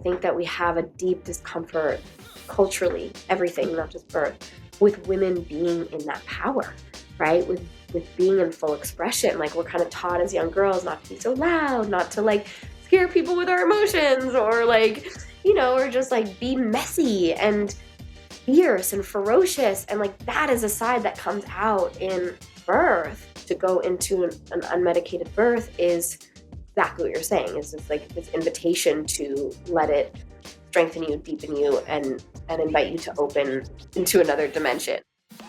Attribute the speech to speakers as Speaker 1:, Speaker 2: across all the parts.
Speaker 1: I think that we have a deep discomfort culturally, everything, not just birth, with women being in that power, right? With being in full expression. Like we're kind of taught as young girls not to be so loud, not to like scare people with our emotions or like, or just like be messy and fierce and ferocious. And like that is a side that comes out in birth. To go into an unmedicated birth is exactly what you're saying. Is just like this invitation to let it strengthen you, deepen you, and invite you to open into another dimension.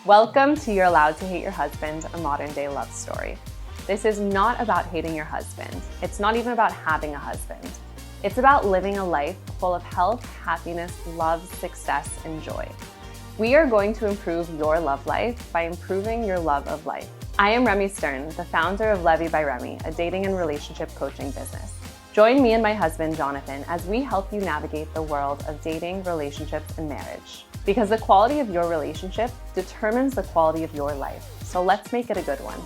Speaker 2: Welcome to You're Allowed to Hate Your Husband, a modern day love story. This is not about hating your husband. It's not even about having a husband. It's about living a life full of health, happiness, love, success, and joy. We are going to improve your love life by improving your love of life. I am Remy Stern, the founder of Levy by Remy, a dating and relationship coaching business. Join me and my husband, Jonathan, as we help you navigate the world of dating, relationships, and marriage. Because the quality of your relationship determines the quality of your life. So let's make it a good one.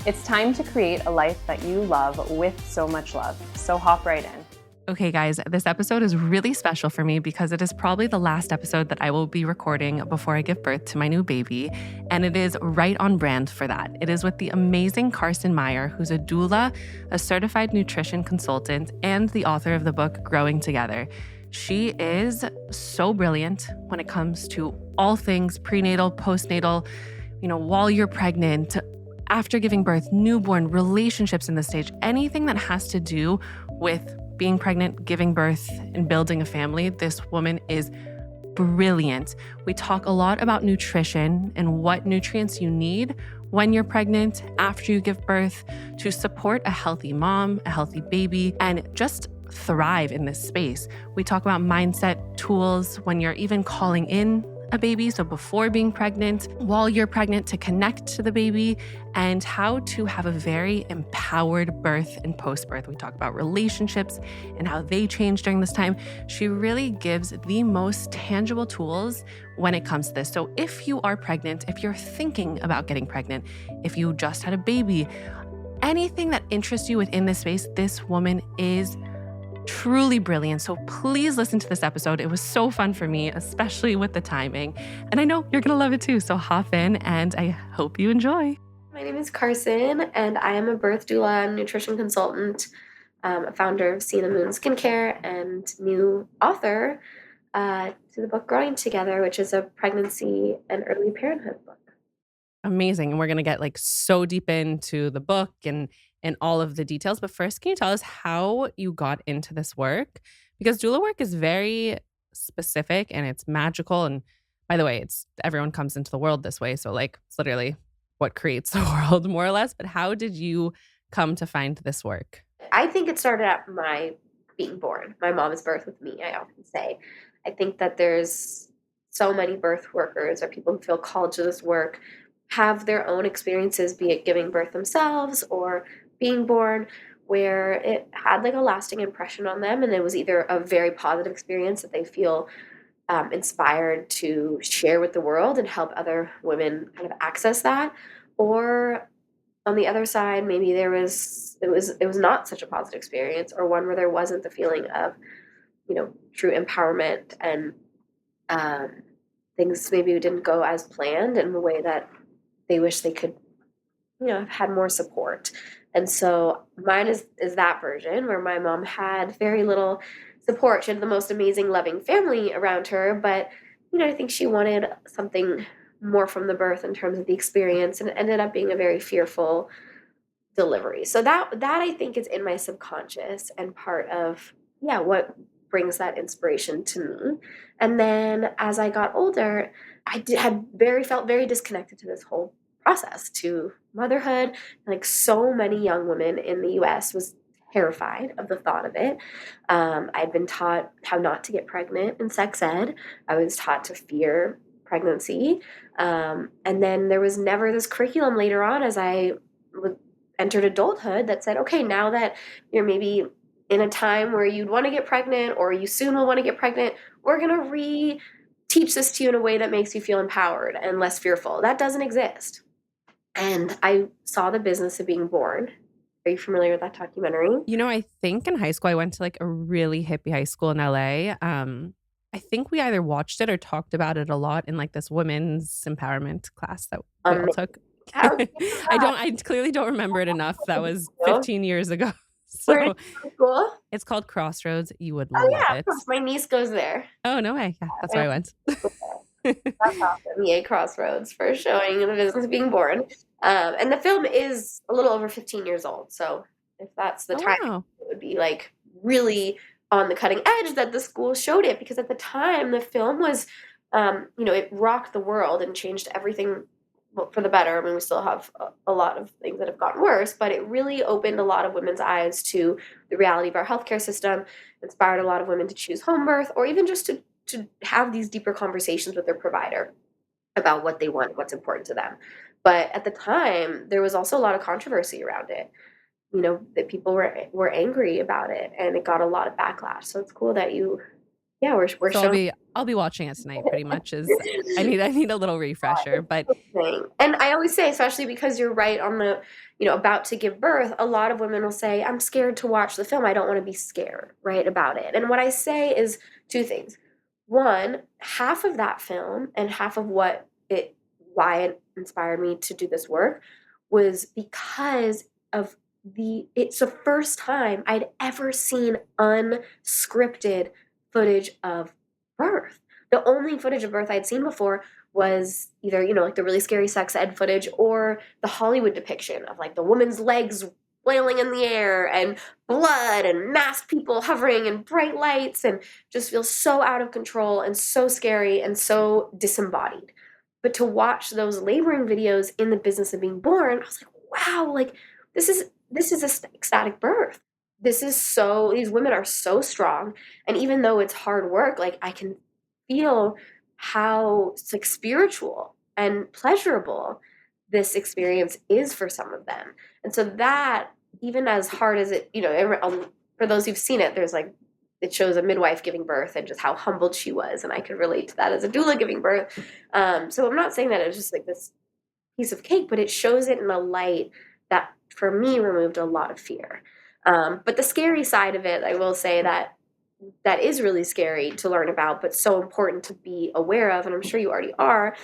Speaker 2: It's time to create a life that you love with so much love. So hop right in.
Speaker 3: Okay, guys, this episode is really special for me because it is probably the last episode that I will be recording before I give birth to my new baby. And it is right on brand for that. It is with the amazing Carson Meyer, who's a doula, a certified nutrition consultant, and the author of the book Growing Together. She is so brilliant when it comes to all things prenatal, postnatal, while you're pregnant, after giving birth, newborn, relationships in this stage, anything that has to do with being pregnant, giving birth, and building a family. This woman is brilliant. We talk a lot about nutrition and what nutrients you need when you're pregnant, after you give birth, to support a healthy mom, a healthy baby, and just thrive in this space. We talk about mindset tools when you're even calling in a baby, so before being pregnant, while you're pregnant, to connect to the baby, and how to have a very empowered birth and post-birth. We talk about relationships and how they change during this time. She really gives the most tangible tools when it comes to this. So if you are pregnant, if you're thinking about getting pregnant, if you just had a baby, anything that interests you within this space, this woman is truly brilliant. So please listen to this episode. It was so fun for me, especially with the timing. And I know you're going to love it too. So hop in and I hope you enjoy.
Speaker 1: My name is Carson and I am a birth doula and nutrition consultant, a founder of See the Moon Skincare, and new author to the book Growing Together, which is a pregnancy and early parenthood book.
Speaker 3: Amazing. And we're going to get like so deep into the book and all of the details. But first, can you tell us how you got into this work? Because doula work is very specific and it's magical. And by the way, everyone comes into the world this way. So like it's literally what creates the world more or less. But how did you come to find this work?
Speaker 1: I think it started at my being born, my mom's birth with me, I often say. I think that there's so many birth workers or people who feel called to this work have their own experiences, be it giving birth themselves or being born, where it had like a lasting impression on them. And it was either a very positive experience that they feel inspired to share with the world and help other women kind of access that. Or on the other side, maybe it was not such a positive experience, or one where there wasn't the feeling of, true empowerment, and things maybe didn't go as planned in the way that they wish they could, have had more support. And so mine is that version where my mom had very little support. She had the most amazing, loving family around her, but, I think she wanted something more from the birth in terms of the experience, and it ended up being a very fearful delivery. So that I think is in my subconscious and part of, what brings that inspiration to me. And then as I got older, felt very disconnected to this whole process, to motherhood. Like so many young women in the US was terrified of the thought of it. I'd been taught how not to get pregnant in sex ed. I was taught to fear pregnancy. And then there was never this curriculum later on as I entered adulthood that said, okay, now that you're maybe in a time where you'd want to get pregnant or you soon will want to get pregnant, we're going to teach this to you in a way that makes you feel empowered and less fearful. That doesn't exist. And I saw the business of being born Are you familiar with that documentary?
Speaker 3: I think in high school, I went to like a really hippie high school in LA. I think we either watched it or talked about it a lot in like this women's empowerment class that we all
Speaker 1: Um,
Speaker 3: took.
Speaker 1: how did you do that?
Speaker 3: I clearly don't remember it enough. That was
Speaker 1: You know?
Speaker 3: 15 years ago.
Speaker 1: Where did
Speaker 3: So
Speaker 1: you go to school?
Speaker 3: it's called Crossroads. You would
Speaker 1: Oh
Speaker 3: love
Speaker 1: yeah, of
Speaker 3: it.
Speaker 1: course. My niece goes there.
Speaker 3: Oh, no way. Yeah, that's where I went.
Speaker 1: That's awesome. Yay, Crossroads for showing the business of being born. And the film is a little over 15 years old. So if that's the
Speaker 3: Oh,
Speaker 1: time,
Speaker 3: wow.
Speaker 1: it would be like really on the cutting edge that the school showed it, because at the time the film was, it rocked the world and changed everything for the better. I mean, we still have a lot of things that have gotten worse, but it really opened a lot of women's eyes to the reality of our healthcare system, inspired a lot of women to choose home birth, or even just to have these deeper conversations with their provider about what they want, what's important to them. But at the time, there was also a lot of controversy around it. That people were angry about it, and it got a lot of backlash. So it's cool that we're
Speaker 3: So
Speaker 1: showing.
Speaker 3: I'll be watching it tonight pretty much. Is I need a little refresher, but
Speaker 1: Thing. And I always say, especially because you're right on the, about to give birth, a lot of women will say, I'm scared to watch the film. I don't want to be scared, right, about it. And what I say is two things. One, half of that film and half of why it inspired me to do this work was because of it's the first time I'd ever seen unscripted footage of birth. The only footage of birth I'd seen before was either, like the really scary sex ed footage or the Hollywood depiction of like the woman's legs flailing in the air and blood and masked people hovering and bright lights, and just feels so out of control and so scary and so disembodied. But to watch those laboring videos in the business of being born, I was like, wow, like this is a ecstatic birth. These women are so strong. And even though it's hard work, like I can feel how it's like spiritual and pleasurable this experience is for some of them. And so that, even as hard as it, for those who've seen it, there's like, it shows a midwife giving birth and just how humbled she was. And I could relate to that as a doula giving birth. So I'm not saying that it's just like this piece of cake, but it shows it in a light that for me removed a lot of fear. But the scary side of it, I will say that is really scary to learn about, but so important to be aware of, and I'm sure you already are,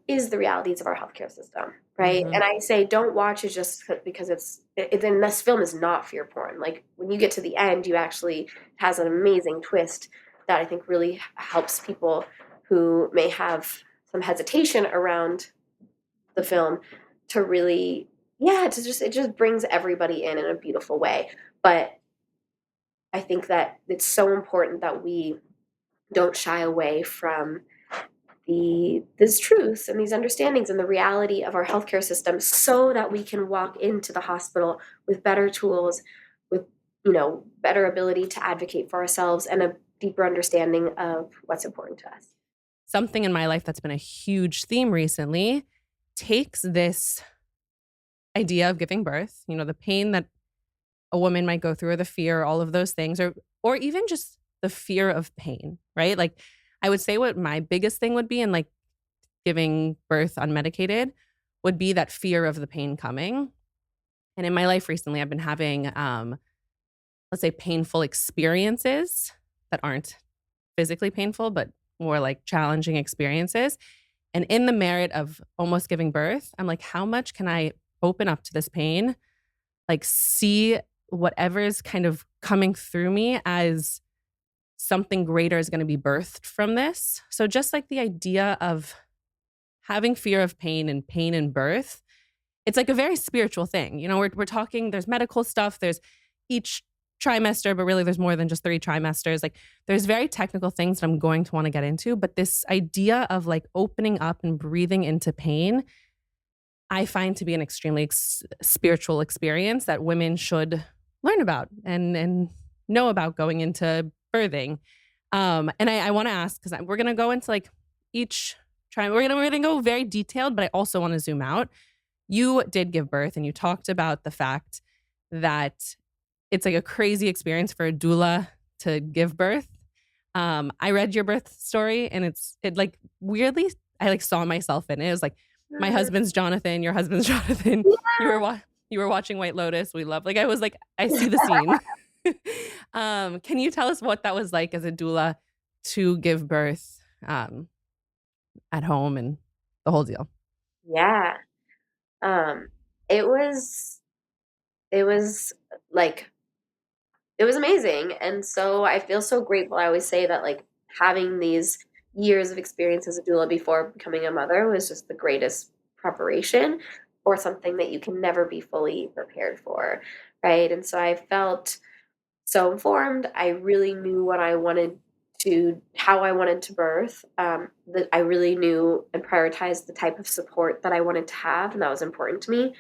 Speaker 1: is the realities of our healthcare system, right?
Speaker 3: Mhm.
Speaker 1: And I say don't watch it just because and this film is not fear porn. Like when you get to the end, you actually has an amazing twist that I think really helps people who may have some hesitation around the film to really, it just brings everybody in a beautiful way. But I think that it's so important that we don't shy away from these truths and these understandings and the reality of our healthcare system, so that we can walk into the hospital with better tools, with better ability to advocate for ourselves, and a deeper understanding of what's important to us.
Speaker 3: Something in my life that's been a huge theme recently takes this idea of giving birth, the pain that a woman might go through, or the fear, all of those things, or even just the fear of pain, right? Like I would say what my biggest thing would be in like giving birth unmedicated would be that fear of the pain coming. And in my life recently, I've been having, let's say, painful experiences that aren't physically painful, but more like challenging experiences. And in the merit of almost giving birth, I'm like, how much can I open up to this pain? Like see whatever is kind of coming through me as something greater is going to be birthed from this. So just like the idea of having fear of pain and birth, it's like a very spiritual thing. We're talking, there's medical stuff, there's each trimester, but really there's more than just 3 trimesters. Like there's very technical things that I'm going to want to get into, but this idea of like opening up and breathing into pain, I find to be an extremely spiritual experience that women should learn about and know about going into birthing. And I want to ask, because we're going to go into like each we're gonna go very detailed, but I also want to zoom out. You did give birth, and you talked about the fact that it's like a crazy experience for a doula to give birth. I read your birth story, and it like weirdly, I like saw myself in it. It was like my husband's Jonathan, your husband's Jonathan. You You were watching White Lotus. We love, like, I was like, I see the scene. Can you tell us what that was like as a doula to give birth at home and the whole deal?
Speaker 1: Yeah. Um, it was it was like it was amazing. And so I feel so grateful. I always say that like having these years of experience as a doula before becoming a mother was just the greatest preparation for something that you can never be fully prepared for. Right. And so I felt so informed. I really knew what I wanted how I wanted to birth. That I really knew and prioritized the type of support that I wanted to have, and that was important to me.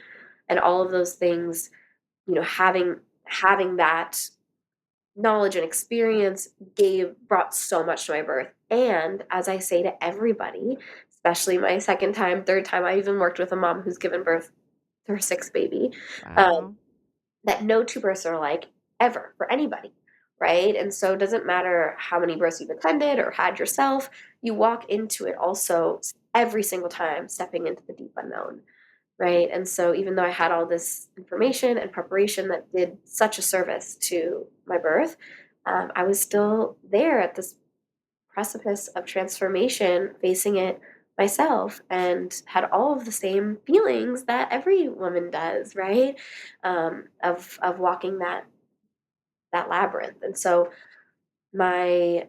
Speaker 1: And all of those things, having that knowledge and experience brought so much to my birth. And as I say to everybody, especially my second time, third time, I even worked with a mom who's given birth to her sixth baby. Um,
Speaker 3: Wow.
Speaker 1: that no two births are alike ever for anybody, right? And so it doesn't matter how many births you've attended or had yourself, you walk into it also every single time stepping into the deep unknown, right? And so even though I had all this information and preparation that did such a service to my birth, I was still there at this precipice of transformation, facing it myself, and had all of the same feelings that every woman does, right? Of walking that labyrinth. And so my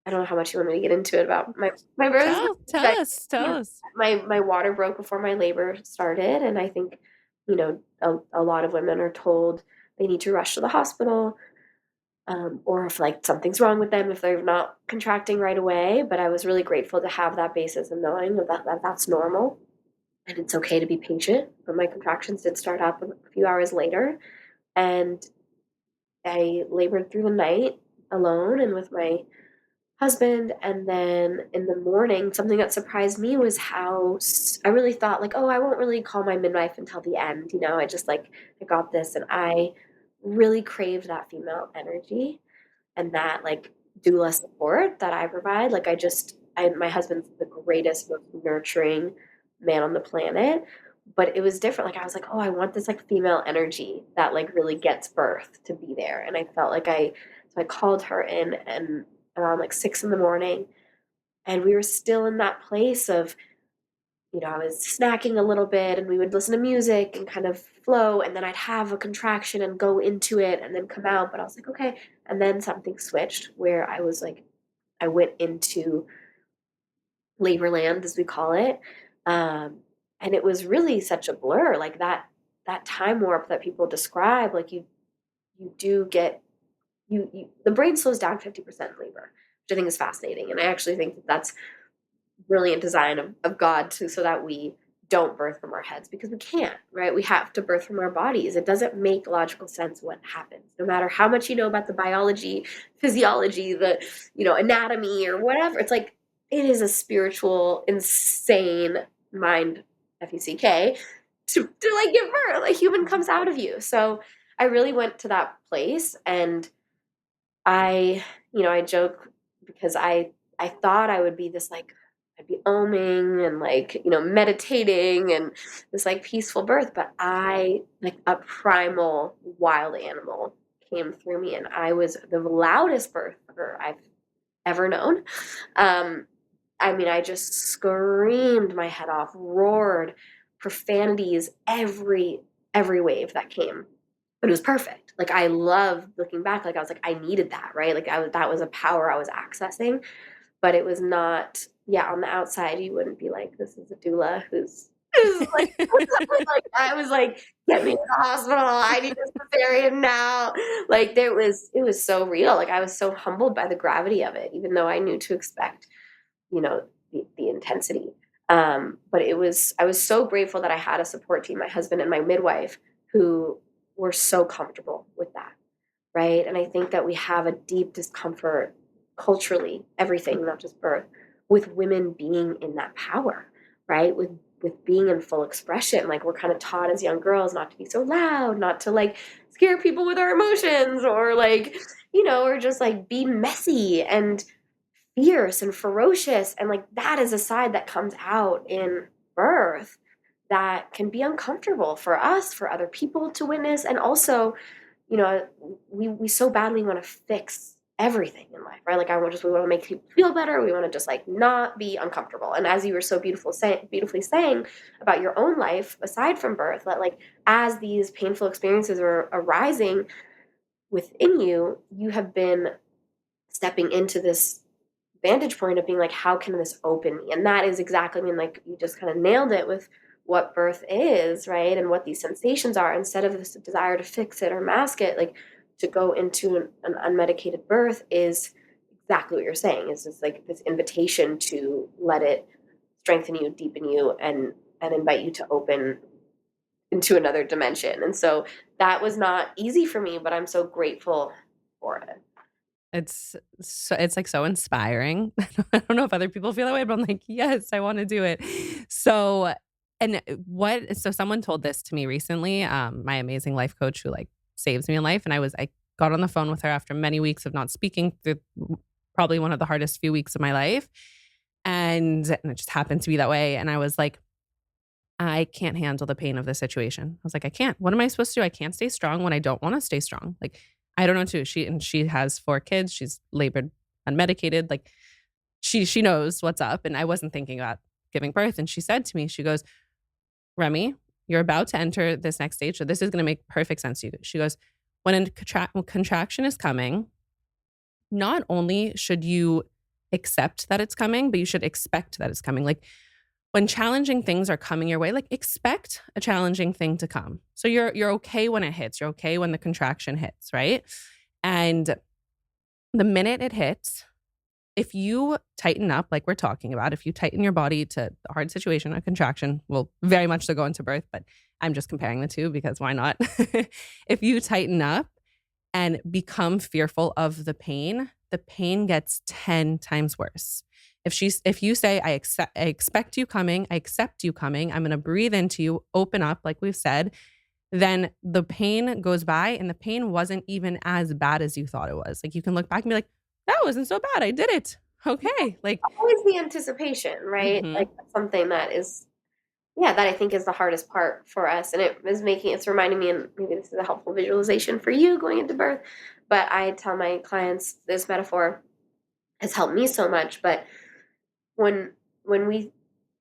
Speaker 1: I don't know how much you want me to get into it about my birth,
Speaker 3: Tell
Speaker 1: but
Speaker 3: us,
Speaker 1: you
Speaker 3: tell
Speaker 1: know,
Speaker 3: us.
Speaker 1: my water broke before my labor started, and I think a lot of women are told they need to rush to the hospital, or if like something's wrong with them if they're not contracting right away. But I was really grateful to have that basis of knowing that that's normal and it's okay to be patient. But my contractions did start up a few hours later, and I labored through the night alone and with my husband. And then in the morning, something that surprised me was how I really thought like, oh, I won't really call my midwife until the end. I just like, I got this. And I really craved that female energy and that like doula support that I provide. Like my husband's the greatest, most nurturing man on the planet. But it was different. Like I was like, oh, I want this like female energy that like really gets birth to be there. And I felt like so I called her in and around like 6 in the morning, and we were still in that place of, I was snacking a little bit and we would listen to music and kind of flow. And then I'd have a contraction and go into it and then come out. But I was like, okay. And then something switched where I was like, I went into labor land, as we call it. And it was really such a blur, like that time warp that people describe. Like you do get, the brain slows down 50% in labor, which I think is fascinating. And I actually think that that's brilliant design of God so that we don't birth from our heads, because we can't, right? We have to birth from our bodies. It doesn't make logical sense what happens, no matter how much you know about the biology, physiology, the, anatomy or whatever. It's like, it is a spiritual, insane mind, FUCK, to like give birth. A human comes out of you. So I really went to that place, and I joke because I thought I would be this like, I'd be oming and like, meditating and this like peaceful birth, but I like a primal wild animal came through me, and I was the loudest birther I've ever known. Um, I mean, I just screamed my head off, roared profanities every wave that came. But it was perfect. Like I love looking back. Like I was like, I needed that, right? Like that was a power I was accessing, but it was not. Yeah, on the outside, you wouldn't be like, this is a doula who's like, like I was like, get me to the hospital. I need a cesarean now. Like it was so real. Like I was so humbled by the gravity of it, even though I knew to expect, the intensity. But I was so grateful that I had a support team, my husband and my midwife, who were so comfortable with that, right? And I think that we have a deep discomfort culturally, everything, not just birth, with women being in that power, right? With being in full expression. Like we're kind of taught as young girls not to be so loud, not to like scare people with our emotions, or like, or just like be messy and fierce and ferocious. And like that is a side that comes out in birth that can be uncomfortable for us, for other people to witness. And also, you know, we so badly want to fix everything in life, right? Like we want to make people feel better. We want to just like not be uncomfortable. And as you were so beautifully saying about your own life, aside from birth, that like as these painful experiences are arising within you, you have been stepping into this vantage point of being like, how can this open me? And that is exactly, I mean, like you just kind of nailed it with what birth is, right? And what these sensations are, instead of this desire to fix it or mask it, like to go into an unmedicated birth is exactly what you're saying. Is just like this invitation to let it strengthen you, deepen you, and invite you to open into another dimension. And so that was not easy for me, but I'm so grateful for it.
Speaker 3: It's like so inspiring. I don't know if other people feel that way, but I'm like, yes, I want to do it. So, and so someone told this to me recently, my amazing life coach who like saves me in life. And I got on the phone with her after many weeks of not speaking through probably one of the hardest few weeks of my life. And it just happened to be that way. And I was like, I can't handle the pain of this situation. I was like, I can't. What am I supposed to do? I can't stay strong when I don't want to stay strong. Like, I don't know too. She has 4 kids. She's labored unmedicated. Like she knows what's up. And I wasn't thinking about giving birth. And she said to me, she goes, Remy, you're about to enter this next stage. So this is going to make perfect sense to you. She goes, when when contraction is coming, not only should you accept that it's coming, but you should expect that it's coming. Like when challenging things are coming your way, like expect a challenging thing to come. So you're okay when it hits. You're okay when the contraction hits, right? And the minute it hits, if you tighten up, like we're talking about, if you tighten your body to a hard situation, a contraction will very much so go into birth, but I'm just comparing the two because why not? If you tighten up and become fearful of the pain gets 10 times worse. If you say, I expect you coming, I accept you coming, I'm going to breathe into you, open up, like we've said, then the pain goes by and the pain wasn't even as bad as you thought it was. Like you can look back and be like, that wasn't so bad. I did it. Okay. Like,
Speaker 1: Always the anticipation, right?
Speaker 3: mhm.
Speaker 1: Like that's something that is, yeah, that I think is the hardest part for us. And it's reminding me, and maybe this is a helpful visualization for you going into birth, but I tell my clients this metaphor has helped me so much. But when when we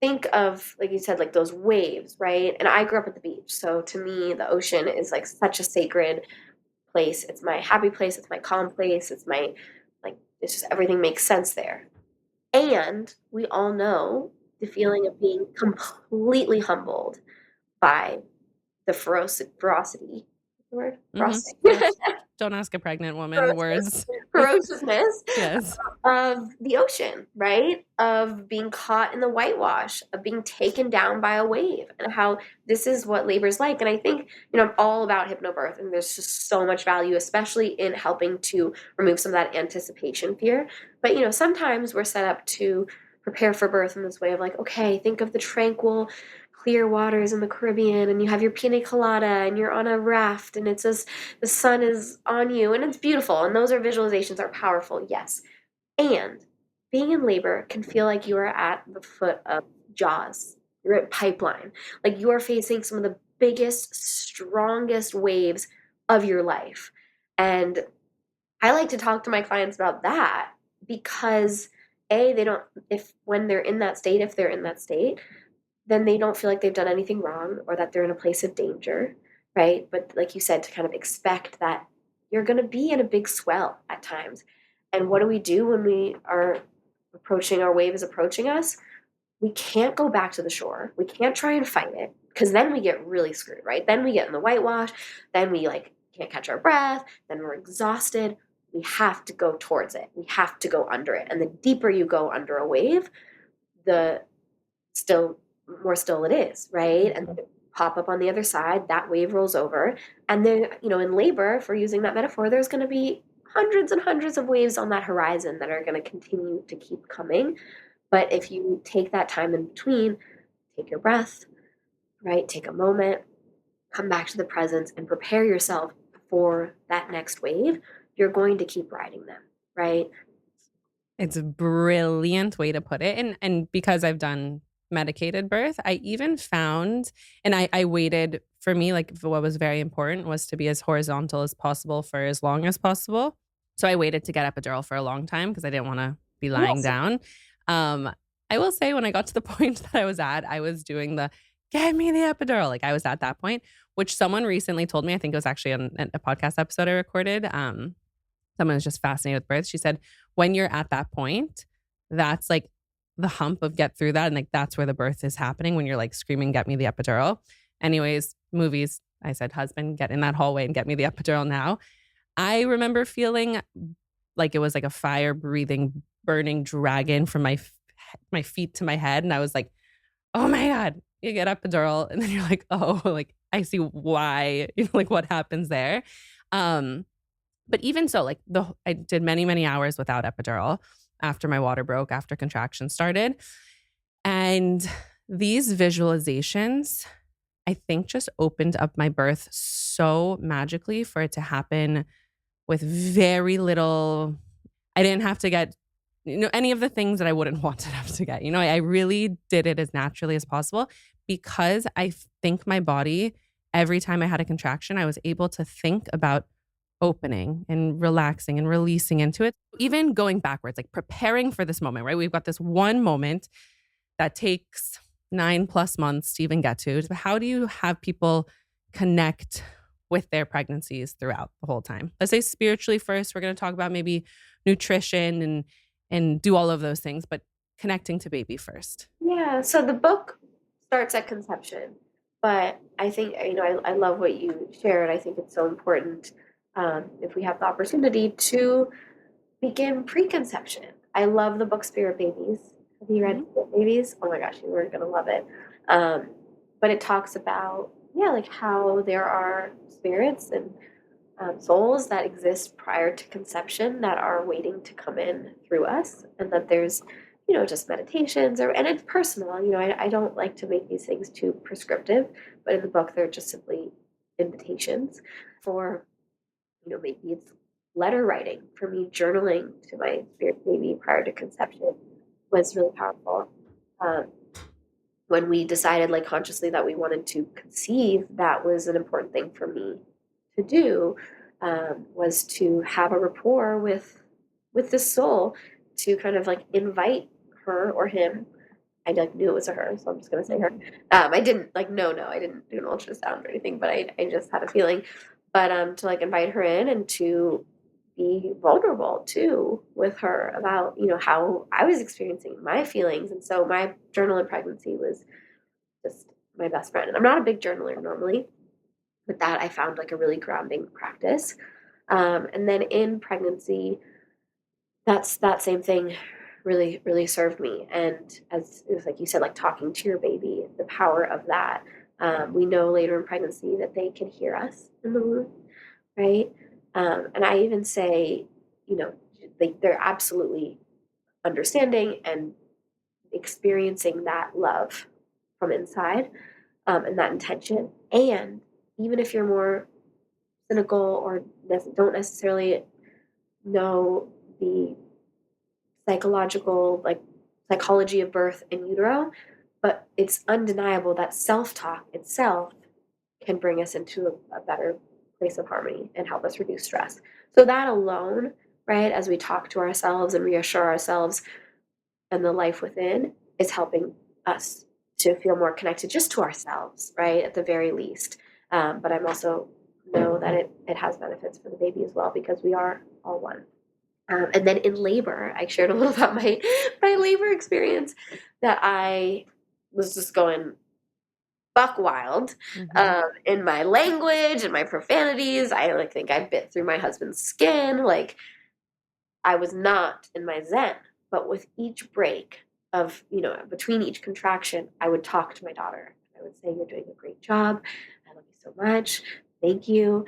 Speaker 1: think of, like you said, like those waves, right? And I grew up at the beach. So to me, the ocean is like such a sacred place. It's my happy place, it's my calm place, it's my like it's just everything makes sense there. And we all know the feeling of being completely humbled by the ferocity. What's the word? Ferocity.
Speaker 3: Yes. Don't ask a pregnant woman
Speaker 1: Ferocious,
Speaker 3: words.
Speaker 1: ferociousness
Speaker 3: Yes.
Speaker 1: of the ocean, right? Of being caught in the whitewash, of being taken down by a wave, and how this is what labor is like. And I think, I'm all about hypnobirth, and there's just so much value, especially in helping to remove some of that anticipation fear. But, sometimes we're set up to prepare for birth in this way of like, okay, think of the tranquil, clear waters in the Caribbean, and you have your pina colada, and you're on a raft, and it's just the sun is on you, and it's beautiful. And those visualizations are powerful, yes. And being in labor can feel like you are at the foot of Jaws. You're at pipeline. Like you are facing some of the biggest, strongest waves of your life. And I like to talk to my clients about that because they don't, if when they're in that state, if they're in that state, then they don't feel like they've done anything wrong or that they're in a place of danger, right? But like you said, to kind of expect that you're going to be in a big swell at times. And what do we do when we are approaching, our wave is approaching us? We can't go back to the shore. We can't try and fight it because then we get really screwed, right? Then we get in the whitewash. Then we like can't catch our breath. Then we're exhausted. We have to go towards it. We have to go under it. And the deeper you go under a wave, the still more still it is, right? And then it pop up on the other side, that wave rolls over. And then, in labor, if we're using that metaphor, there's going to be hundreds and hundreds of waves on that horizon that are going to continue to keep coming. But if you take that time in between, take your breath, right? Take a moment, come back to the presence and prepare yourself for that next wave, you're going to keep riding them, right?
Speaker 3: It's a brilliant way to put it. And because I've done medicated birth. I even found, and I waited, for me, like what was very important was to be as horizontal as possible for as long as possible. So I waited to get epidural for a long time because I didn't want to be lying
Speaker 1: Yes.
Speaker 3: down. Um, I will say when I got to the point that I was at, I was doing the get me the epidural. Like I was at that point, which someone recently told me, I think it was actually on a podcast episode I recorded. Someone was just fascinated with birth. She said, when you're at that point, that's like the hump of get through that. And like, that's where the birth is happening when you're like screaming, get me the epidural. Anyways, movies, I said, husband, get in that hallway and get me the epidural now. I remember feeling like it was like a fire breathing, burning dragon from my feet to my head. And I was like, oh my God, you get epidural. And then you're like, oh, like I see why, like what happens there. But even so, like I did many, many hours without epidural after my water broke, after contractions started. And these visualizations, I think, just opened up my birth so magically for it to happen with very little. I didn't have to get, any of the things that I wouldn't want to have to get. I really did it as naturally as possible because I think my body, every time I had a contraction, I was able to think about opening and relaxing and releasing into it. Even going backwards, like preparing for this moment, right? We've got this one moment that takes 9+ months to even get to. How do you have people connect with their pregnancies throughout the whole time? Let's say spiritually first. We're going to talk about maybe nutrition and do all of those things, but connecting to baby first.
Speaker 1: Yeah. So the book starts at conception, but I think, I love what you shared. I think it's so important, if we have the opportunity to begin preconception. I love the book Spirit Babies. Have you read Spirit Babies? Oh my gosh, you were gonna love it. But it talks about, like how there are spirits and souls that exist prior to conception that are waiting to come in through us, and that there's, just meditations, and it's personal. I don't like to make these things too prescriptive, but in the book they're just simply invitations for, maybe it's letter writing. For me, journaling to my spirit baby prior to conception was really powerful. Um, when we decided, like, consciously that we wanted to conceive, that was an important thing for me to do, was to have a rapport with this soul, to kind of like invite her or him. I like knew it was a her, so I'm just gonna say her. I didn't like no, I didn't do an ultrasound or anything, but I just had a feeling. But to like invite her in and to be vulnerable too with her about, how I was experiencing my feelings. And so my journal in pregnancy was just my best friend. And I'm not a big journaler normally, but that I found like a really grounding practice. And then in pregnancy, that same thing really, really served me. And as it was like you said, like talking to your baby, the power of that. We know later in pregnancy that they can hear us in the womb, right? And I even say, they're absolutely understanding and experiencing that love from inside, and that intention. And even if you're more cynical or don't necessarily know the psychology of birth in utero, but it's undeniable that self-talk itself can bring us into a better place of harmony and help us reduce stress. So that alone, right, as we talk to ourselves and reassure ourselves and the life within, is helping us to feel more connected just to ourselves, right, at the very least. But I'm also know that it has benefits for the baby as well, because we are all one. And then in labor, I shared a little about my labor experience, that I was just going buck wild, in my language and my profanities. I like think I bit through my husband's skin. Like, I was not in my zen, but with each break of, between each contraction, I would talk to my daughter. I would say, "You're doing a great job. I love you so much. Thank you.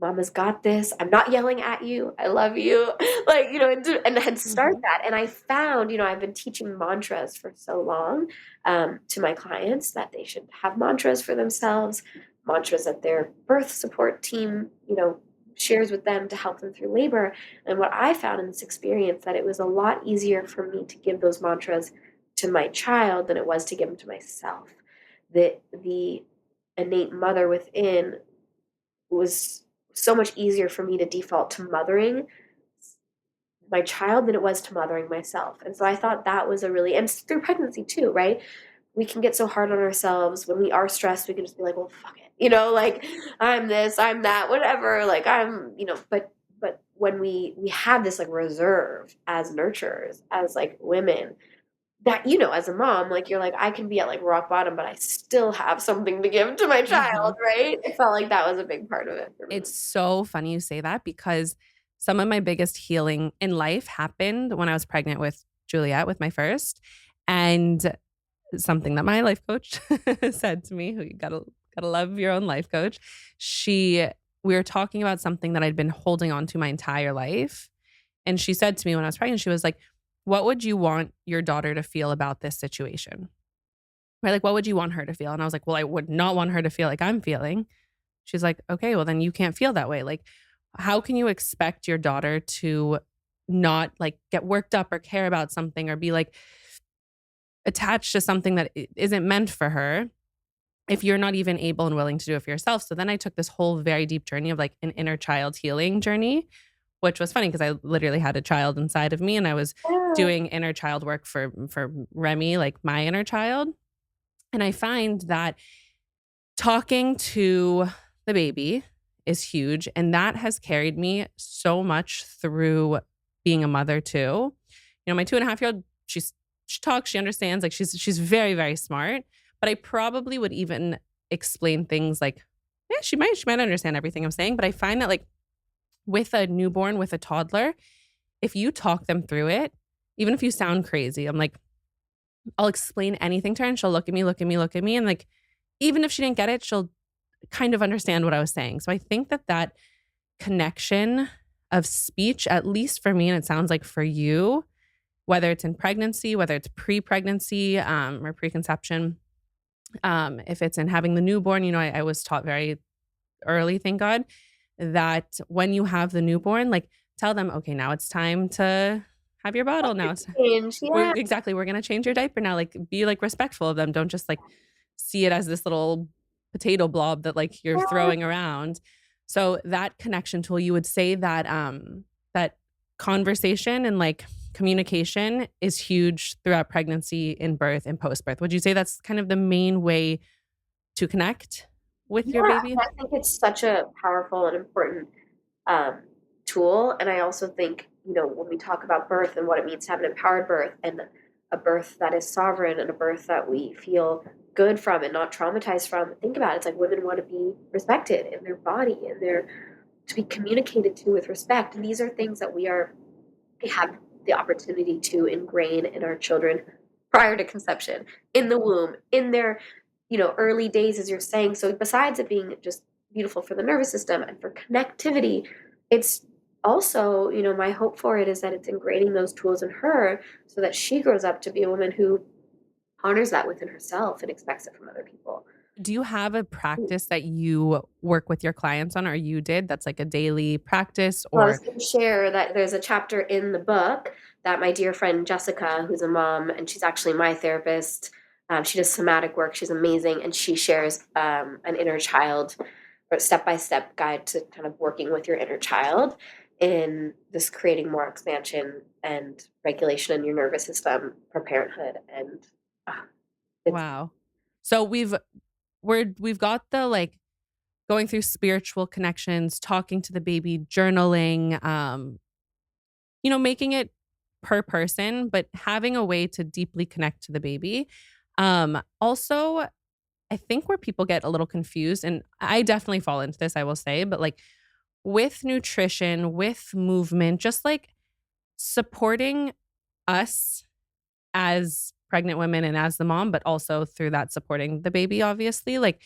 Speaker 1: Mama's got this. I'm not yelling at you. I love you." Like, and then start that. And I found, I've been teaching mantras for so long, to my clients, that they should have mantras for themselves, mantras that their birth support team, shares with them to help them through labor. And what I found in this experience, that it was a lot easier for me to give those mantras to my child than it was to give them to myself. The innate mother within was so much easier for me to default to mothering my child than it was to mothering myself. And so I thought that was a really, and through pregnancy too, right? We can get so hard on ourselves when we are stressed. We can just be like, well, fuck it, like I'm this, I'm that, whatever. Like but when we have this like reserve as nurturers, as like women, that as a mom, like you're like I can be at like rock bottom, but I still have something to give to my child, right? It felt like that was a big part of it for me.
Speaker 3: It's so funny you say that because some of my biggest healing in life happened when I was pregnant with Juliet, with my first. And something that my life coach said to me, who you gotta love your own life coach. We were talking about something that I'd been holding on to my entire life. And she said to me when I was pregnant, she was like, what would you want your daughter to feel about this situation? Right? Like, what would you want her to feel? And I was like, well, I would not want her to feel like I'm feeling. She's like, okay, well, then you can't feel that way. Like, how can you expect your daughter to not like get worked up or care about something or be like attached to something that isn't meant for her if you're not even able and willing to do it for yourself? So then I took this whole very deep journey of like an inner child healing journey, which was funny because I literally had a child inside of me and I was
Speaker 1: Yeah.
Speaker 3: doing inner child work for Remy, like my inner child. And I find that talking to the baby is huge. And that has carried me so much through being a mother too. My 2.5-year-old, she talks, she understands, like she's very, very smart. But I probably would even explain things like, yeah, she might understand everything I'm saying. But I find that like with a newborn, with a toddler, if you talk them through it, even if you sound crazy, I'm like, I'll explain anything to her and she'll look at me. And like, even if she didn't get it, she'll kind of understand what I was saying. So I think that connection of speech, at least for me, and it sounds like for you, whether it's in pregnancy, whether it's pre-pregnancy or preconception, if it's in having the newborn, I was taught very early, thank God, that when you have the newborn, like tell them, okay, now it's time to have your bottle. Now it's
Speaker 1: Change, yeah.
Speaker 3: we're gonna change your diaper now. Like be like respectful of them. Don't just like see it as this little potato blob that like you're throwing around. So that connection tool, you would say that that conversation and like communication is huge throughout pregnancy, in birth, and post-birth. Would you say that's kind of the main way to connect with your
Speaker 1: Yeah,
Speaker 3: baby?
Speaker 1: I think it's such a powerful and important um, tool. And I also think, when we talk about birth and what it means to have an empowered birth and a birth that is sovereign and a birth that we feel good from and not traumatized from, think about it. It's like women want to be respected in their body and to be communicated to with respect. And these are things that we have the opportunity to ingrain in our children prior to conception, in the womb, in their early days, as you're saying. So besides it being just beautiful for the nervous system and for connectivity, it's also, my hope for it is that it's ingraining those tools in her so that she grows up to be a woman who honors that within herself and expects it from other people.
Speaker 3: Do you have a practice that you work with your clients on, or you did, that's like a daily practice?
Speaker 1: Well, I was
Speaker 3: Or
Speaker 1: going to share that there's a chapter in the book that my dear friend Jessica, who's a mom, and she's actually my therapist, she does somatic work. She's amazing, and she shares an inner child or step-by-step guide to kind of working with your inner child in this creating more expansion and regulation in your nervous system for parenthood. And uh, it's
Speaker 3: wow. So we've got the like going through spiritual connections, talking to the baby, journaling, making it per person, but having a way to deeply connect to the baby. Also, I think where people get a little confused, and I definitely fall into this, I will say, but like with nutrition, with movement, just like supporting us as pregnant women and as the mom, but also through that supporting the baby, obviously, like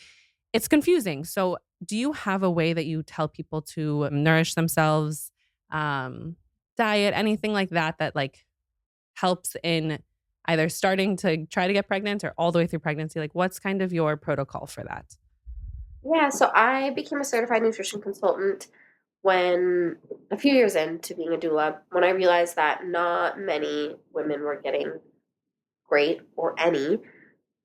Speaker 3: it's confusing. So, do you have a way that you tell people to nourish themselves, um, diet, anything like that, that like helps in either starting to try to get pregnant or all the way through pregnancy? Like, what's kind of your protocol for that?
Speaker 1: Yeah, so I became a certified nutrition consultant when a few years into being a doula, when I realized that not many women were getting great or any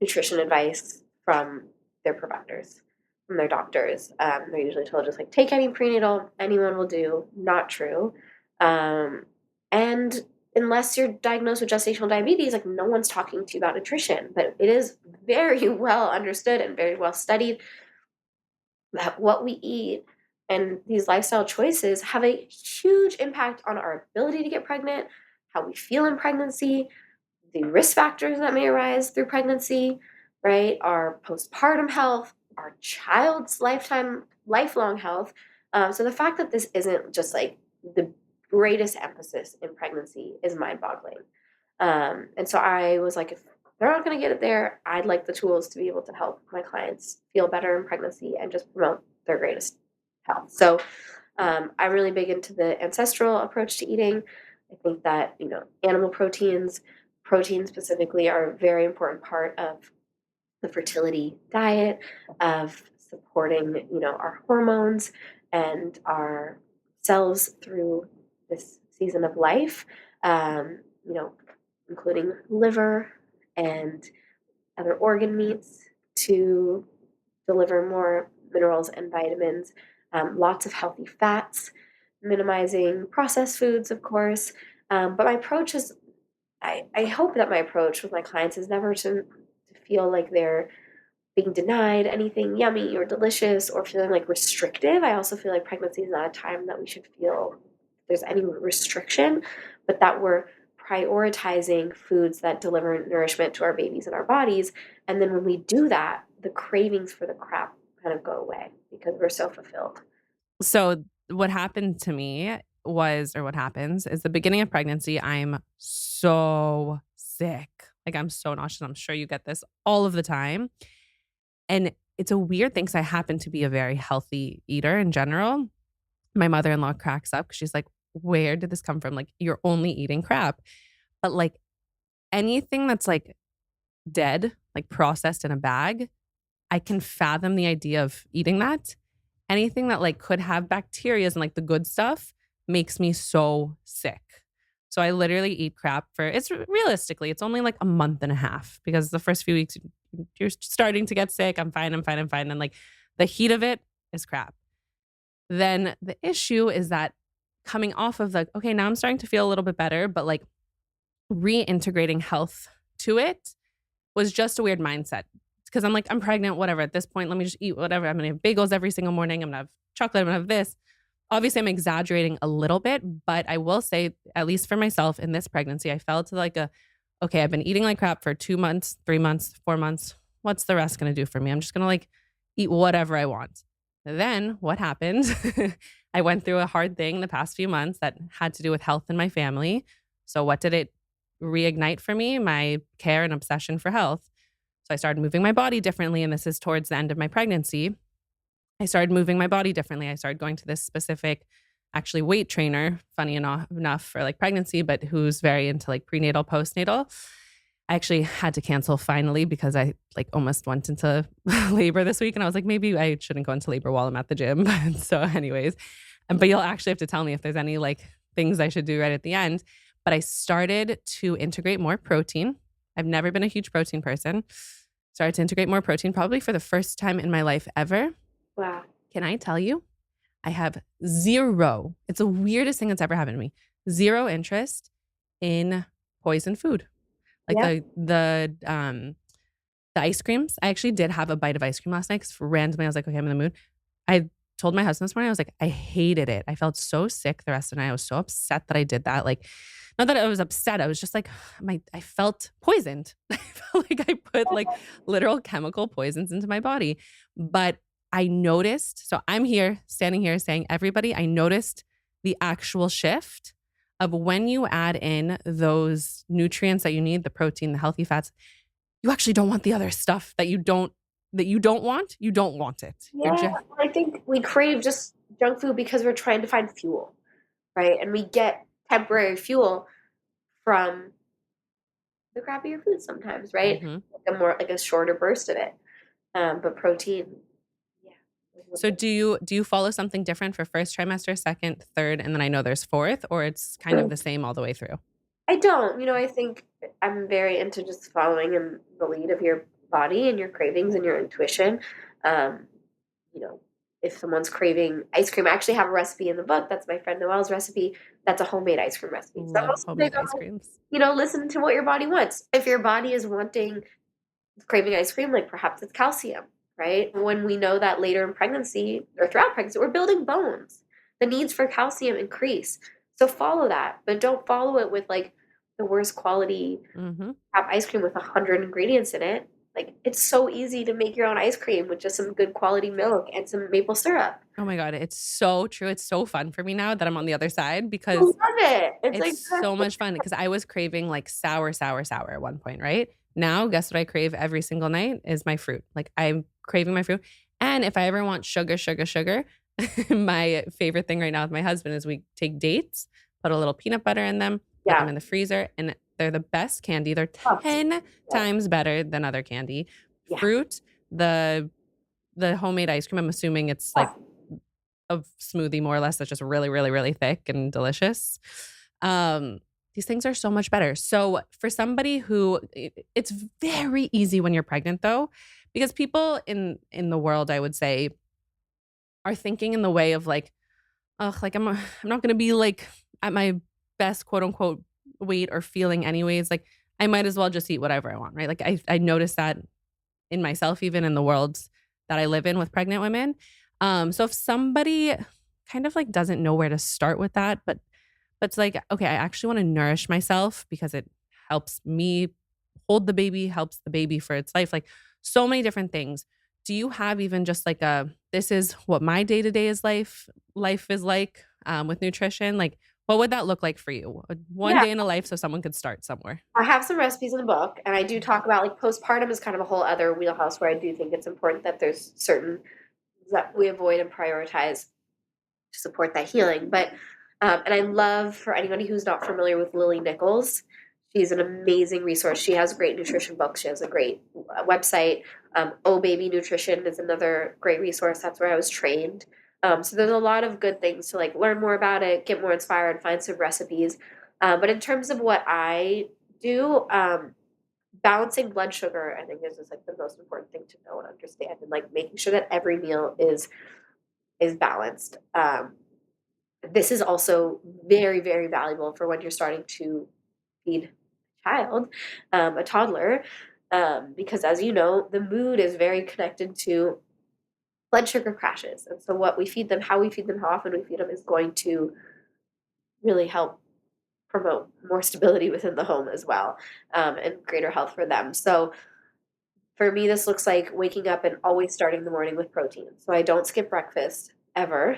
Speaker 1: nutrition advice from their providers, from their doctors. They're usually told just like take any prenatal, anyone will do. Not true. And unless you're diagnosed with gestational diabetes, like no one's talking to you about nutrition. But it is very well understood and very well studied that what we eat and these lifestyle choices have a huge impact on our ability to get pregnant, how we feel in pregnancy, the risk factors that may arise through pregnancy, right? Our postpartum health, our child's lifelong health. So the fact that this isn't just like the greatest emphasis in pregnancy is mind boggling. And so I was like, if they're not going to get it there, I'd like the tools to be able to help my clients feel better in pregnancy and just promote their greatest health. So I'm really big into the ancestral approach to eating. I think that, animal proteins specifically are a very important part of the fertility diet, of supporting, our hormones and our cells through this season of life, including liver and other organ meats to deliver more minerals and vitamins, lots of healthy fats, minimizing processed foods, of course. But my approach is, I hope that my approach with my clients is never to feel like they're being denied anything yummy or delicious or feeling like restrictive. I also feel like pregnancy is not a time that we should feel there's any restriction, but that we're prioritizing foods that deliver nourishment to our babies and our bodies. And then when we do that, the cravings for the crap kind of go away because we're so fulfilled.
Speaker 3: So what happened to me was, or what happens is the beginning of pregnancy, I'm so sick. Like I'm so nauseous. I'm sure you get this all of the time. And it's a weird thing because I happen to be a very healthy eater in general. My mother-in-law cracks up because she's like, where did this come from? Like, you're only eating crap. But like anything that's like dead, like processed in a bag, I can fathom the idea of eating that. Anything that like could have bacteria and like the good stuff makes me so sick. So I literally eat crap for realistically, it's only like a month and a half because the first few weeks you're starting to get sick. I'm fine. And like the heat of it is crap. Then the issue is that coming off of like, okay, now I'm starting to feel a little bit better, but like reintegrating health to it was just a weird mindset. Because I'm like, I'm pregnant, whatever. At this point, let me just eat whatever. I'm going to have bagels every single morning. I'm going to have chocolate. I'm going to have this. Obviously, I'm exaggerating a little bit, but I will say, at least for myself in this pregnancy, I fell to like okay, I've been eating like crap for 2 months, 3 months, 4 months. What's the rest going to do for me? I'm just going to like eat whatever I want. Then what happened? I went through a hard thing the past few months that had to do with health in my family. So what did it reignite for me? My care and obsession for health. So I started moving my body differently. And this is towards the end of my pregnancy. I started moving my body differently. I started going to this specific, actually weight trainer, funny enough for like pregnancy, but who's very into like prenatal, postnatal. I actually had to cancel finally because I like almost went into labor this week. And I was like, maybe I shouldn't go into labor while I'm at the gym. So anyways, but you'll actually have to tell me if there's any like things I should do right at the end. But I started to integrate more protein. I've never been a huge protein person. Started to integrate more protein probably for the first time in my life ever.
Speaker 1: Wow.
Speaker 3: Can I tell you? I have zero, it's the weirdest thing that's ever happened to me, zero interest in poison food. Like
Speaker 1: Yeah.
Speaker 3: the ice creams. I actually did have a bite of ice cream last night because randomly I was like, okay, I'm in the mood. I told my husband this morning, I was like, I hated it. I felt so sick the rest of the night. I was so upset that I did that. Like, not that I was upset. I was just like, I felt poisoned. I felt like I put like literal chemical poisons into my body. But I noticed, so I'm here, standing here saying, everybody, I noticed the actual shift of when you add in those nutrients that you need, the protein, the healthy fats, you actually don't want the other stuff that you don't want. You don't want it.
Speaker 1: Yeah. I think we crave just junk food because we're trying to find fuel, right? And we get temporary fuel from the crappier food sometimes, right?
Speaker 3: Mhm.
Speaker 1: Like a shorter burst of it. But protein, yeah.
Speaker 3: So do you follow something different for first trimester, second, third, and then I know there's fourth, or it's kind of the same all the way through?
Speaker 1: I don't. I think I'm very into just following in the lead of your body and your cravings and your intuition. Um, you know, if someone's craving ice cream, I actually have a recipe in the book. That's my friend Noelle's recipe. That's a homemade ice cream recipe. So
Speaker 3: Love
Speaker 1: most
Speaker 3: homemade ice creams.
Speaker 1: listen to what your body wants. If your body is craving ice cream, like perhaps it's calcium, right? When we know that later in pregnancy or throughout pregnancy, we're building bones. The needs for calcium increase. So follow that, but don't follow it with like the worst quality
Speaker 3: Hmm.
Speaker 1: ice cream with 100 ingredients in it. Like it's so easy to make your own ice cream with just some good quality milk and some maple syrup.
Speaker 3: Oh my God, it's so true. It's so fun for me now that I'm on the other side
Speaker 1: I
Speaker 3: because
Speaker 1: love it. It's
Speaker 3: it's
Speaker 1: like
Speaker 3: so much fun because I was craving like sour, sour, sour at one point, right? Now, guess what I crave every single night is my fruit. Like I'm craving my fruit. And if I ever want sugar, sugar, sugar, my favorite thing right now with my husband is we take dates, put a little peanut butter in them, put them
Speaker 1: yeah.
Speaker 3: in the freezer, and they're the best candy. They're
Speaker 1: Oh,
Speaker 3: 10
Speaker 1: yeah.
Speaker 3: times better than other candy.
Speaker 1: Yeah.
Speaker 3: Fruit, the homemade ice cream, I'm assuming it's like a smoothie more or less that's just really, really, really thick and delicious. Um, these things are so much better. So for somebody who it's very easy when you're pregnant though, because people in the world, I would say, are thinking in the way of like, ugh, like I'm not gonna be like at my best quote unquote weight or feeling anyways. Like I might as well just eat whatever I want, right? Like I noticed that in myself, even in the worlds that I live in with pregnant women. So if somebody kind of like doesn't know where to start with that, but it's like, okay, I actually want to nourish myself because it helps me hold the baby, helps the baby for its life, like so many different things. Do you have even just like this is what my day to day is life is like with nutrition? Like, what would that look like for you? One
Speaker 1: Yeah.
Speaker 3: day in a life so someone could start somewhere.
Speaker 1: I have some recipes in the book, and I do talk about like postpartum is kind of a whole other wheelhouse where I do think it's important that there's certain that we avoid and prioritize to support that healing. But and I love for anybody who's not familiar with Lily Nichols, she's an amazing resource. She has great nutrition books. She has a great website. Oh Baby Nutrition is another great resource. That's where I was trained. So there's a lot of good things to like learn more about it, get more inspired, find some recipes. But in terms of what I do, balancing blood sugar, I think is just like the most important thing to know and understand, and like making sure that every meal is balanced. This is also very, very valuable for when you're starting to feed a child, a toddler, because as you know, the mood is very connected to blood sugar crashes. And so, what we feed them, how we feed them, how often we feed them is going to really help promote more stability within the home as well, and greater health for them. So, for me, this looks like waking up and always starting the morning with protein. So I don't skip breakfast ever.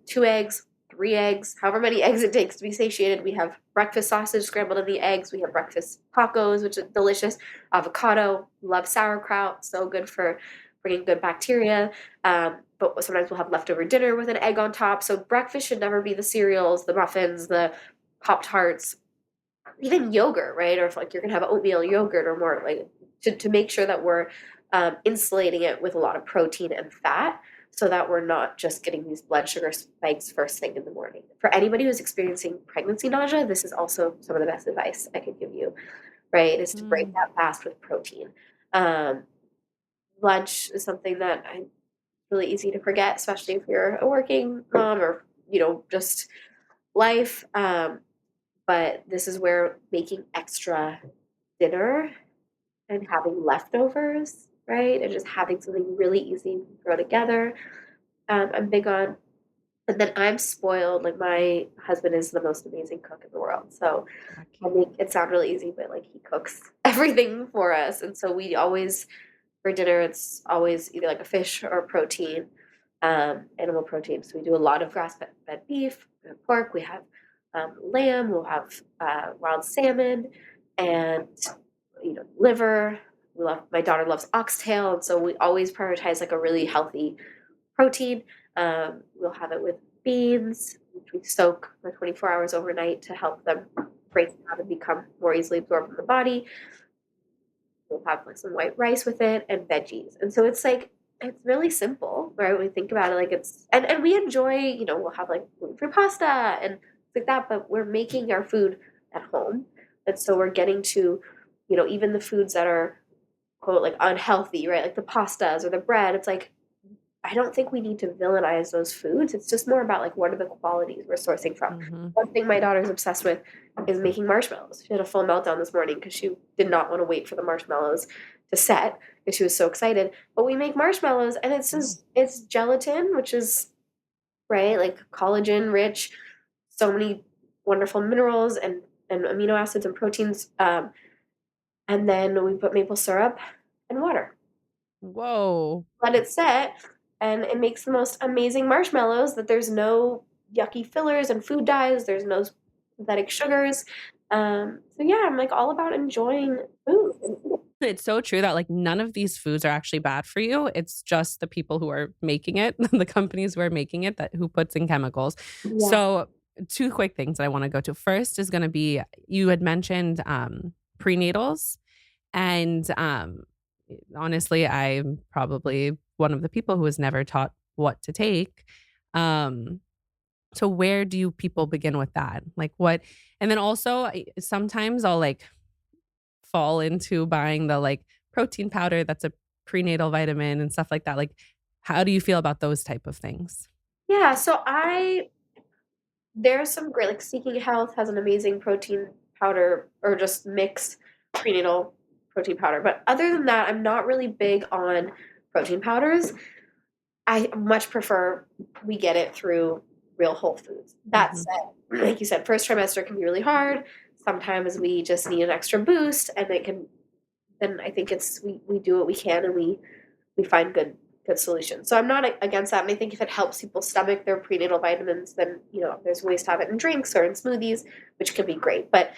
Speaker 1: 2 eggs, 3 eggs, however many eggs it takes to be satiated. We have breakfast sausage scrambled in the eggs. We have breakfast tacos, which is delicious. Avocado, love sauerkraut, so good for bringing good bacteria. But sometimes we'll have leftover dinner with an egg on top. So breakfast should never be the cereals, the muffins, the Pop Tarts, even yogurt, right? Or if like you're gonna have oatmeal yogurt or more, like to make sure that we're insulating it with a lot of protein and fat so that we're not just getting these blood sugar spikes first thing in the morning. For anybody who's experiencing pregnancy nausea, this is also some of the best advice I could give you, right? Is to break
Speaker 3: Mm.
Speaker 1: that fast with protein. Um, Lunch is something that I really easy to forget, especially if you're a working mom or just life. But this is where making extra dinner and having leftovers, right? And just having something really easy to throw together. I'm big on, and then I'm spoiled. Like my husband is the most amazing cook in the world. So I
Speaker 3: Lucky.
Speaker 1: make it sound really easy, but like he cooks everything for us. And so we always, for dinner, it's always either like a fish or a protein, animal protein. So we do a lot of grass-fed beef, we have pork, we have lamb, we'll have wild salmon, and liver. My daughter loves oxtail, and so we always prioritize like a really healthy protein. We'll have it with beans, which we soak for 24 hours overnight to help them break down and become more easily absorbed in the body. We'll have like some white rice with it and veggies. And so it's like it's really simple, right? We think about it like it's and we enjoy, we'll have like gluten-free pasta and things like that, but we're making our food at home. And so we're getting to, even the foods that are quote like unhealthy, right? Like the pastas or the bread. It's like I don't think we need to villainize those foods. It's just more about like what are the qualities we're sourcing from.
Speaker 3: Mm-hmm.
Speaker 1: One thing my daughter's obsessed with is making marshmallows. She had a full meltdown this morning because she did not want to wait for the marshmallows to set because she was so excited. But we make marshmallows and it's gelatin, which is right, like collagen rich, so many wonderful minerals and amino acids and proteins. And then we put maple syrup and water.
Speaker 3: Whoa.
Speaker 1: Let it set, and it makes the most amazing marshmallows that there's no yucky fillers and food dyes, there's no synthetic sugars. So yeah, I'm like all about enjoying food.
Speaker 3: It's so true that like none of these foods are actually bad for you. It's just the people who are making it, the companies who are making it that who puts in chemicals.
Speaker 1: Yeah.
Speaker 3: So two quick things that I want to go to. First is going to be you had mentioned prenatals. And honestly, I'm probably one of the people who was never taught what to take. So where do people begin with that? Like what? And then also sometimes I'll like fall into buying the like protein powder that's a prenatal vitamin and stuff like that. Like, how do you feel about those type of things?
Speaker 1: Yeah, so there's some great like Seeking Health has an amazing protein powder or just mixed prenatal protein powder. But other than that, I'm not really big on protein powders. I much prefer we get it through real whole foods. That said, like you said, first trimester can be really hard. Sometimes we just need an extra boost and then I think we do what we can and we find good solutions. So I'm not against that. And I think if it helps people stomach their prenatal vitamins, then, there's ways to have it in drinks or in smoothies, which can be great. But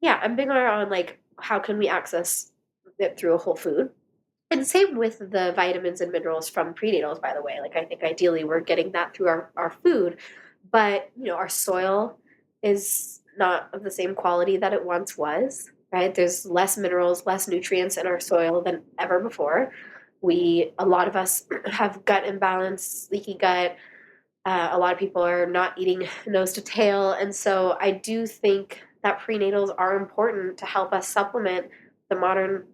Speaker 1: yeah, I'm big on like, how can we access it through a whole food? And same with the vitamins and minerals from prenatals, by the way. Like I think ideally we're getting that through our food. But, our soil is not of the same quality that it once was, right? There's less minerals, less nutrients in our soil than ever before. A lot of us have gut imbalance, leaky gut. A lot of people are not eating nose to tail. And so I do think that prenatals are important to help us supplement the modern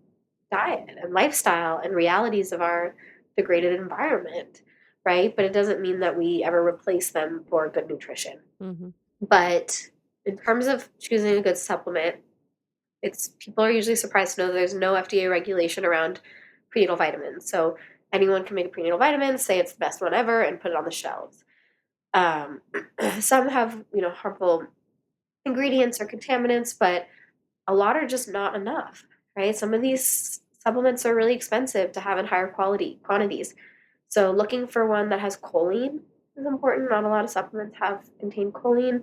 Speaker 1: diet and lifestyle and realities of our degraded environment, right? But it doesn't mean that we ever replace them for good nutrition.
Speaker 3: Mm-hmm.
Speaker 1: But in terms of choosing a good supplement, people are usually surprised to know that there's no FDA regulation around prenatal vitamins. So anyone can make a prenatal vitamin, say it's the best one ever, and put it on the shelves. Some have, harmful ingredients or contaminants, but a lot are just not enough, right? Some of these supplements are really expensive to have in higher quantities. So looking for one that has choline is important. Not a lot of supplements contain choline.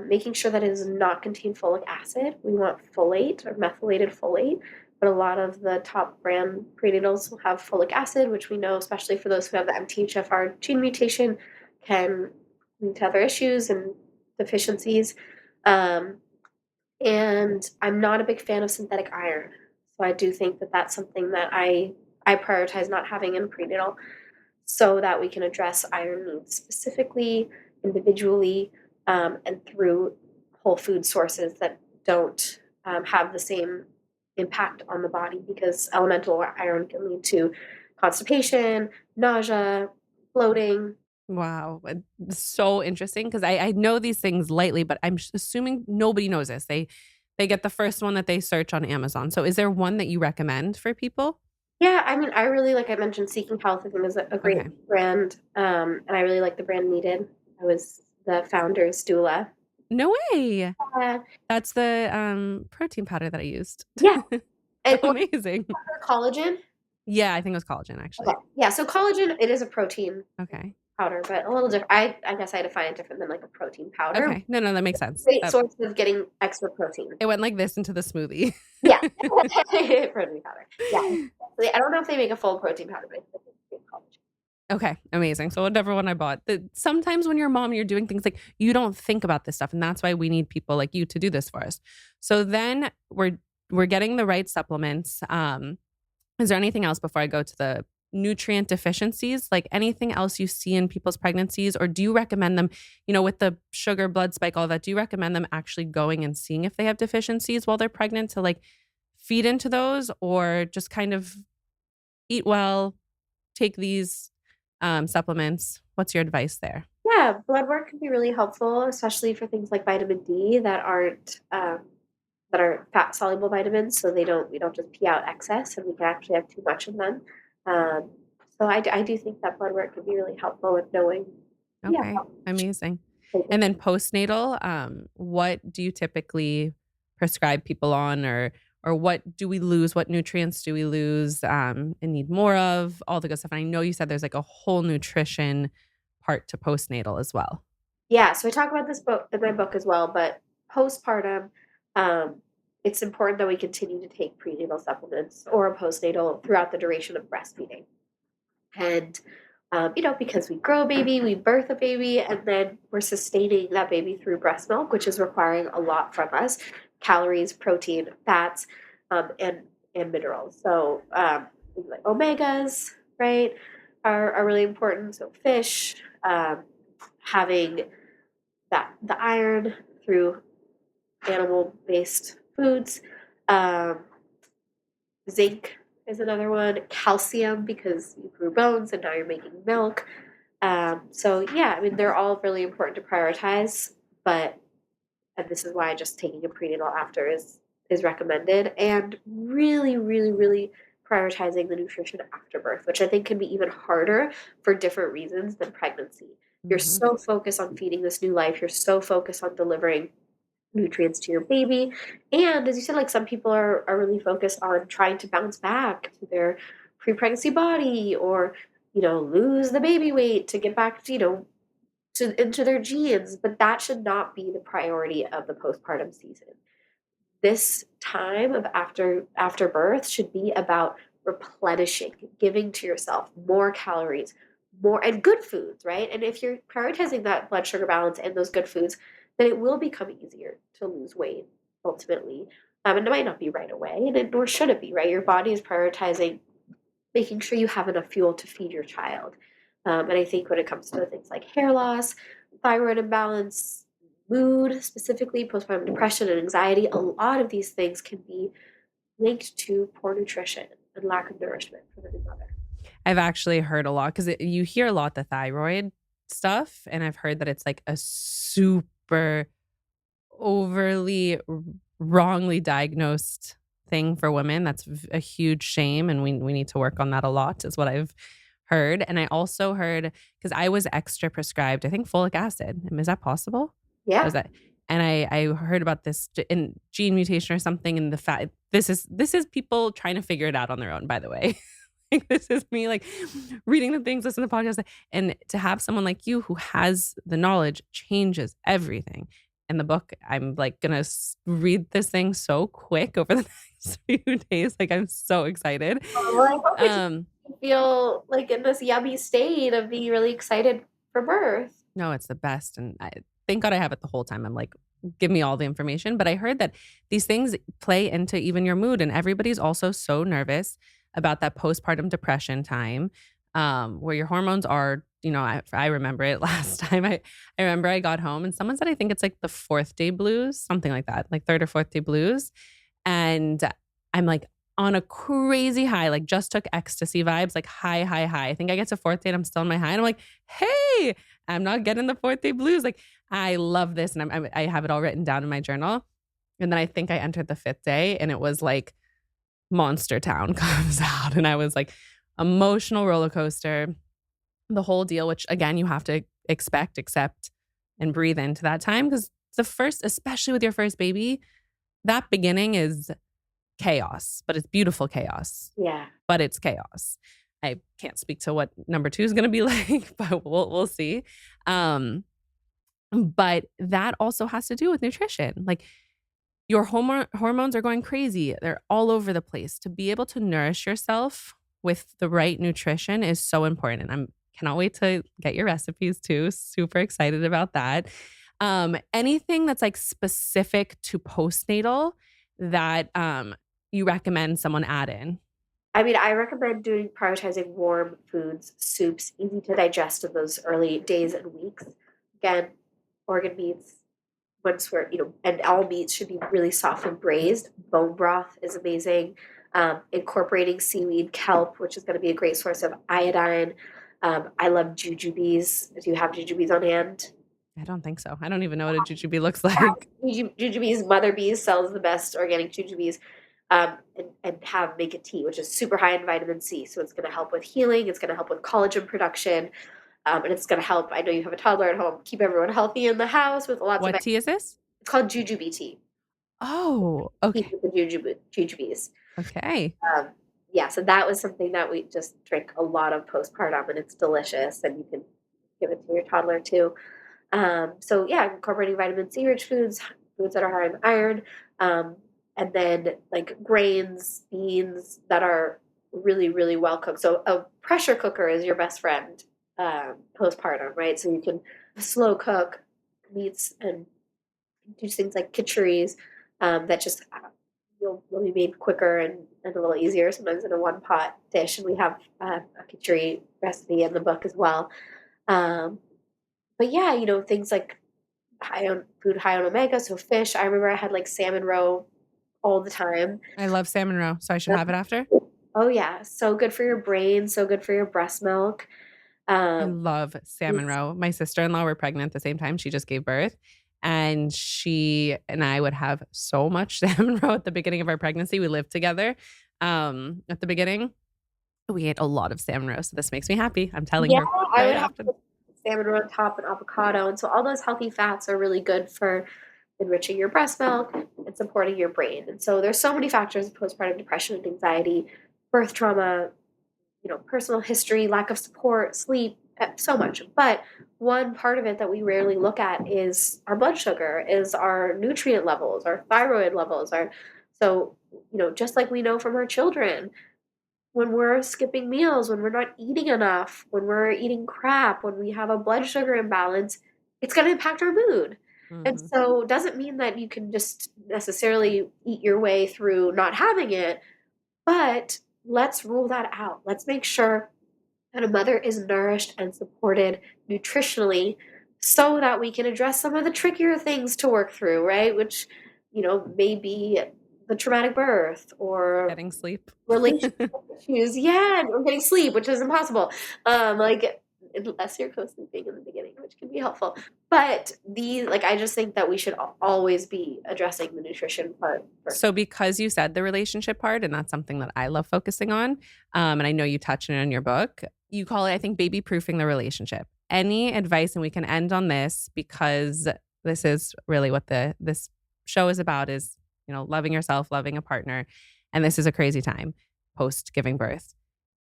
Speaker 1: Making sure that it does not contain folic acid. We want folate or methylated folate, but a lot of the top brand prenatals will have folic acid, which we know, especially for those who have the MTHFR gene mutation, can lead to other issues and deficiencies. And I'm not a big fan of synthetic iron. So I do think that that's something that I prioritize not having in prenatal so that we can address iron needs specifically, individually, and through whole food sources that don't have the same impact on the body because elemental iron can lead to constipation, nausea, bloating.
Speaker 3: Wow. So interesting because I know these things lightly, but I'm assuming nobody knows this. They get the first one that they search on Amazon. So is there one that you recommend for people?
Speaker 1: Yeah, I mean, I really like I mentioned Seeking Health, I think is a great
Speaker 3: Okay.
Speaker 1: brand. And I really like the brand Needed. I was the founder's doula.
Speaker 3: No way.
Speaker 1: Uh,
Speaker 3: That's the protein powder that I used.
Speaker 1: yeah. And
Speaker 3: Amazing.
Speaker 1: collagen.
Speaker 3: Yeah, I think it was collagen actually.
Speaker 1: Okay. Yeah, so collagen, it is a protein
Speaker 3: Okay.
Speaker 1: powder, but a little different. I guess I define it different than like a protein powder.
Speaker 3: Okay. No, that makes sense.
Speaker 1: Great source of getting extra protein.
Speaker 3: It went like this into the smoothie.
Speaker 1: Yeah. Protein powder. Yeah. I don't know if they make a full protein powder, but it's collagen.
Speaker 3: Okay, amazing. So whatever one I bought. Sometimes when you're a mom, you're doing things like you don't think about this stuff, and that's why we need people like you to do this for us. So then we're getting the right supplements. Is there anything else before I go to the nutrient deficiencies, like anything else you see in people's pregnancies? Or do you recommend them, with the sugar, blood spike, all that, do you recommend them actually going and seeing if they have deficiencies while they're pregnant to like feed into those, or just kind of eat well, take these supplements? What's your advice there?
Speaker 1: Yeah, blood work can be really helpful, especially for things like vitamin D that are fat soluble vitamins, so we don't just pee out excess, and we can actually have too much of them. Um, so I do think that blood work can be really helpful with knowing, yeah,
Speaker 3: Okay,
Speaker 1: how much
Speaker 3: amazing.
Speaker 1: they
Speaker 3: And
Speaker 1: need.
Speaker 3: then postnatal, what do you typically prescribe people on, or what do we lose? What nutrients do we lose and need more of? All the good stuff. And I know you said there's like a whole nutrition part to postnatal as well.
Speaker 1: Yeah, so I talk about this book in my book as well, but postpartum, um, it's important that we continue to take prenatal supplements or a postnatal throughout the duration of breastfeeding. And, because we grow a baby, we birth a baby, and then we're sustaining that baby through breast milk, which is requiring a lot from us: calories, protein, fats, and minerals. So things like omegas, right, are really important. So fish, having the iron through animal based foods. Um, Zinc is another one. Calcium, because you grew bones and now you're making milk. So yeah, I mean they're all really important to prioritize, but and this is why just taking a prenatal after is recommended, and really, really, really prioritizing the nutrition after birth, which I think can be even harder for different reasons than pregnancy. You're
Speaker 3: Hmm.
Speaker 1: so focused on feeding this new life. You're so focused on delivering nutrients to your baby. And as you said, like some people are really focused on trying to bounce back to their pre-pregnancy body, or, lose the baby weight to get back to, into their genes. But that should not be the priority of the postpartum season. This time of after birth should be about replenishing, giving to yourself more calories, more and good foods, right? And if you're prioritizing that blood sugar balance and those good foods, then it will become easier to lose weight ultimately. And it might not be right away, nor should it be, right? Your body is prioritizing making sure you have enough fuel to feed your child. And I think when it comes to things like hair loss, thyroid imbalance, mood, specifically postpartum depression and anxiety, a lot of these things can be linked to poor nutrition and lack of nourishment for the new mother.
Speaker 3: I've actually heard a lot because you hear a lot the thyroid stuff, and I've heard that it's like a super overly wrongly diagnosed thing for women. That's a huge shame, and we need to work on that a lot, is what I've heard. And I also heard, because I was extra prescribed, I think, folic acid. Is that possible? Was
Speaker 1: Yeah.
Speaker 3: that? And I heard about this in gene mutation or something, and the fact this is people trying to figure it out on their own, by the way. Like, this is me like reading the things, listening to podcasts, and to have someone like you who has the knowledge changes everything. In the book, I'm like gonna read this thing so quick over the next few days. Like, I'm so excited.
Speaker 1: Oh, well, I hope it just
Speaker 3: Um,
Speaker 1: makes you feel like in this yummy state of being really excited for birth.
Speaker 3: no, it's the best, and thank God I have it the whole time. I'm like, give me all the information. But I heard that these things play into even your mood, and everybody's also so nervous about that postpartum depression time, where your hormones are. I remember it last time. I remember I got home and someone said I think it's like the fourth day blues, something like that, like third or fourth day blues, and I'm like on a crazy high, like just took ecstasy vibes, like high, high, high. I think I get to fourth day and I'm still on my high, and I'm like, hey, I'm not getting the fourth day blues. Like, I love this, and I have it all written down in my journal. And then I think I entered the fifth day, and it was like Monster Town comes out, and I was like emotional roller coaster, the whole deal. Which again, you have to expect, accept, and breathe into that time, because the first, especially with your first baby, that beginning is chaos, but it's beautiful chaos.
Speaker 1: Yeah.
Speaker 3: But it's chaos. I can't speak to what number two is going to be like, but we'll see. Um, but that also has to do with nutrition. Like, your hormones are going crazy. They're all over the place. To be able to nourish yourself with the right nutrition is so important. And I'm cannot wait to get your recipes too. Super excited about that. Anything that's like specific to postnatal that you recommend someone add in?
Speaker 1: I mean, I recommend prioritizing warm foods, soups, easy to digest in those early days and weeks. Again, organ meats, once we're, and all meats should be really soft and braised. Bone broth is amazing. Incorporating seaweed, kelp, which is going to be a great source of iodine. I love jujubes. Do you have jujubes on hand?
Speaker 3: I don't think so. I don't even know what a jujube looks like.
Speaker 1: Jujubes, Mother Bees sells the best organic jujubes. And make a tea, which is super high in vitamin C. So it's going to help with healing. It's going to help with collagen production. And it's going to help. I know you have a toddler at home. Keep everyone healthy in the house with lots of.
Speaker 3: What tea is this?
Speaker 1: It's called jujube tea.
Speaker 3: Oh,
Speaker 1: Tea
Speaker 3: okay.
Speaker 1: with the jujubes.
Speaker 3: Okay.
Speaker 1: Yeah, so that was something that we just drink a lot of postpartum, and it's delicious, and you can give it to your toddler too. So yeah, incorporating vitamin C rich foods, foods that are high in iron, and then like grains, beans that are really, really well cooked. So a pressure cooker is your best friend postpartum, right? So you can slow cook meats and do things like kitcheries that just will be made quicker and a little easier, sometimes in a one pot dish. And we have a kitchery recipe in the book as well. Um, but yeah, things like high on omega, so fish. I remember I had like salmon roe all the time.
Speaker 3: I love salmon roe, so I should have it after.
Speaker 1: Oh yeah, so good for your brain, so good for your breast milk.
Speaker 3: I
Speaker 1: Um,
Speaker 3: love salmon roe. My sister-in-law were pregnant at the same time. She just gave birth. And she and I would have so much salmon roe at the beginning of our pregnancy. We lived together at the beginning. We ate a lot of salmon roe. So this makes me happy. I'm telling
Speaker 1: yeah,
Speaker 3: her
Speaker 1: I
Speaker 3: right
Speaker 1: would have
Speaker 3: after.
Speaker 1: salmon roe on top and avocado, and so all those healthy fats are really good for enriching your breast milk and supporting your brain. And so there's so many factors of postpartum depression and anxiety, birth trauma, personal history, lack of support, sleep, so much. But one part of it that we rarely look at is our blood sugar, is our nutrient levels, our thyroid levels, so just like we know from our children, when we're skipping meals, when we're not eating enough, when we're eating crap, when we have a blood sugar imbalance, it's going to impact our mood. And
Speaker 3: Mhm.
Speaker 1: so it doesn't mean that you can just necessarily eat your way through not having it, but let's rule that out. Let's make sure that a mother is nourished and supported nutritionally so that we can address some of the trickier things to work through, right? Which, may be the traumatic birth or
Speaker 3: Getting sleep.
Speaker 1: relationship issues. Yeah, or getting sleep, which is impossible. Like unless you're co-sleeping in the beginning, which can be helpful. But I just think that we should always be addressing the nutrition part first.
Speaker 3: So because you said the relationship part, and that's something that I love focusing on, and I know you touch on it in your book, you call it, I think, baby proofing the relationship. Any advice, and we can end on this because this is really what this show is about, is, loving yourself, loving a partner. And this is a crazy time post giving birth.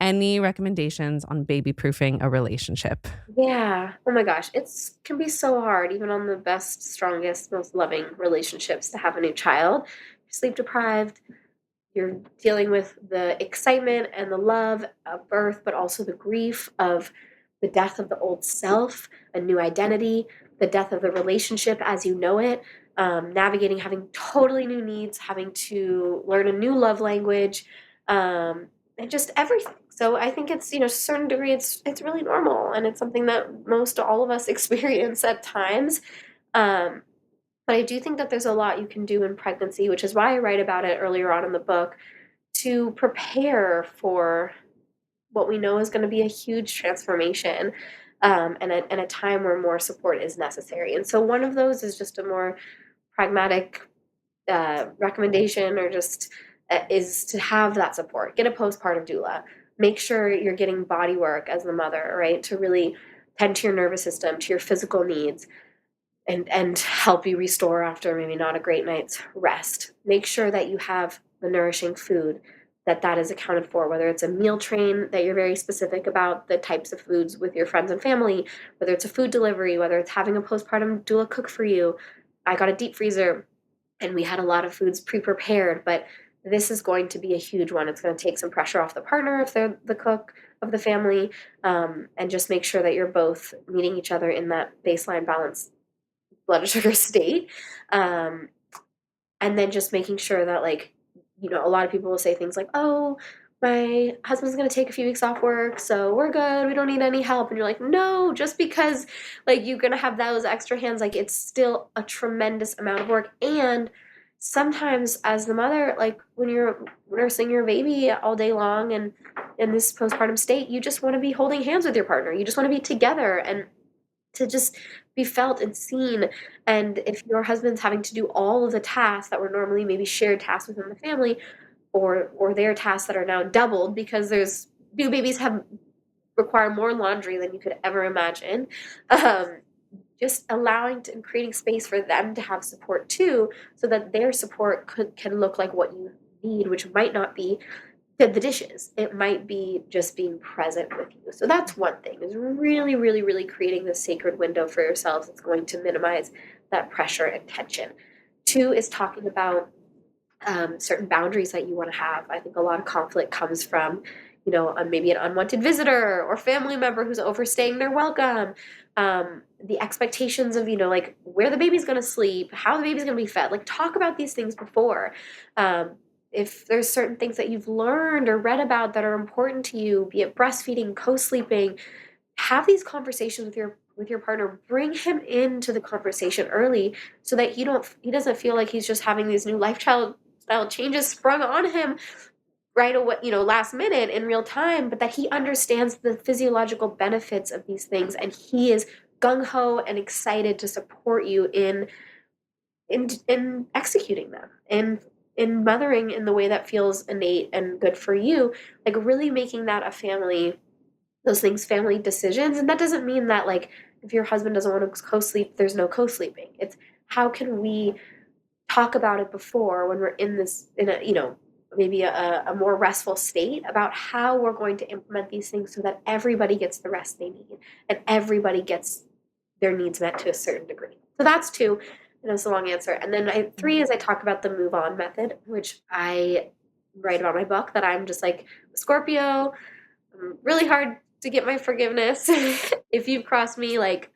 Speaker 3: Any recommendations on baby proofing a relationship?
Speaker 1: Yeah. Oh my gosh. Can be so hard, even on the best, strongest, most loving relationships to have a new child. You're sleep deprived. You're dealing with the excitement and the love of birth, but also the grief of the death of the old self, a new identity, the death of the relationship as you know it, navigating having totally new needs, having to learn a new love language, and just everything. So I think it's, to a certain degree, it's really normal, and it's something that most all of us experience at times. Um, but I do think that there's a lot you can do in pregnancy, which is why I write about it earlier on in the book, to prepare for what we know is going to be a huge transformation, and a time where more support is necessary. And so one of those is just a more pragmatic recommendation, or just is to have that support. Get a postpartum doula. Make sure you're getting body work as the mother, right? To really tend to your nervous system, to your physical needs, and help you restore after maybe not a great night's rest. Make sure that you have the nourishing food, that is accounted for, whether it's a meal train that you're very specific about the types of foods with your friends and family, whether it's a food delivery, whether it's having a postpartum doula cook for you. I got a deep freezer and we had a lot of foods pre-prepared, but this is going to be a huge one. It's going to take some pressure off the partner if they're the cook of the family, and just make sure that you're both meeting each other in that baseline balance blood sugar state. And then just making sure that, a lot of people will say things like, oh, my husband's gonna take a few weeks off work, so we're good, we don't need any help. And you're like, no, just because like you're gonna have those extra hands, like it's still a tremendous amount of work. And sometimes as the mother, like when you're nursing your baby all day long and in this postpartum state, you just want to be holding hands with your partner. You just want to be together and to just be felt and seen. And if your husband's having to do all of the tasks that were normally maybe shared tasks within the family, or their tasks that are now doubled because there's new babies have require more laundry than you could ever imagine. Um, just allowing to, and creating space for them to have support too, so that their support can look like what you need, which might not be did the dishes. It might be just being present with you. So that's one thing, is really, really, really creating this sacred window for yourselves that's going to minimize that pressure and tension. Two is talking about certain boundaries that you want to have. I think a lot of conflict comes from, maybe an unwanted visitor or family member who's overstaying their welcome. The expectations of, like where the baby's going to sleep, how the baby's going to be fed. Like talk about these things before. If there's certain things that you've learned or read about that are important to you, be it breastfeeding, co-sleeping, have these conversations with your partner. Bring him into the conversation early so that he doesn't feel like he's just having these new lifestyle changes sprung on him right away, last minute in real time, but that he understands the physiological benefits of these things and he is gung ho and excited to support you in executing them and in mothering in the way that feels innate and good for you, like really making that a family, those things family decisions. And that doesn't mean that like if your husband doesn't want to co-sleep, there's no co-sleeping. It's how can we talk about it before when we're in this in a maybe a more restful state about how we're going to implement these things so that everybody gets the rest they need and everybody gets their needs met to a certain degree. So that's two. And that's a long answer. And then three is I talk about the move on method, which I write about in my book, that I'm just like Scorpio. Really hard to get my forgiveness. If you've crossed me, like,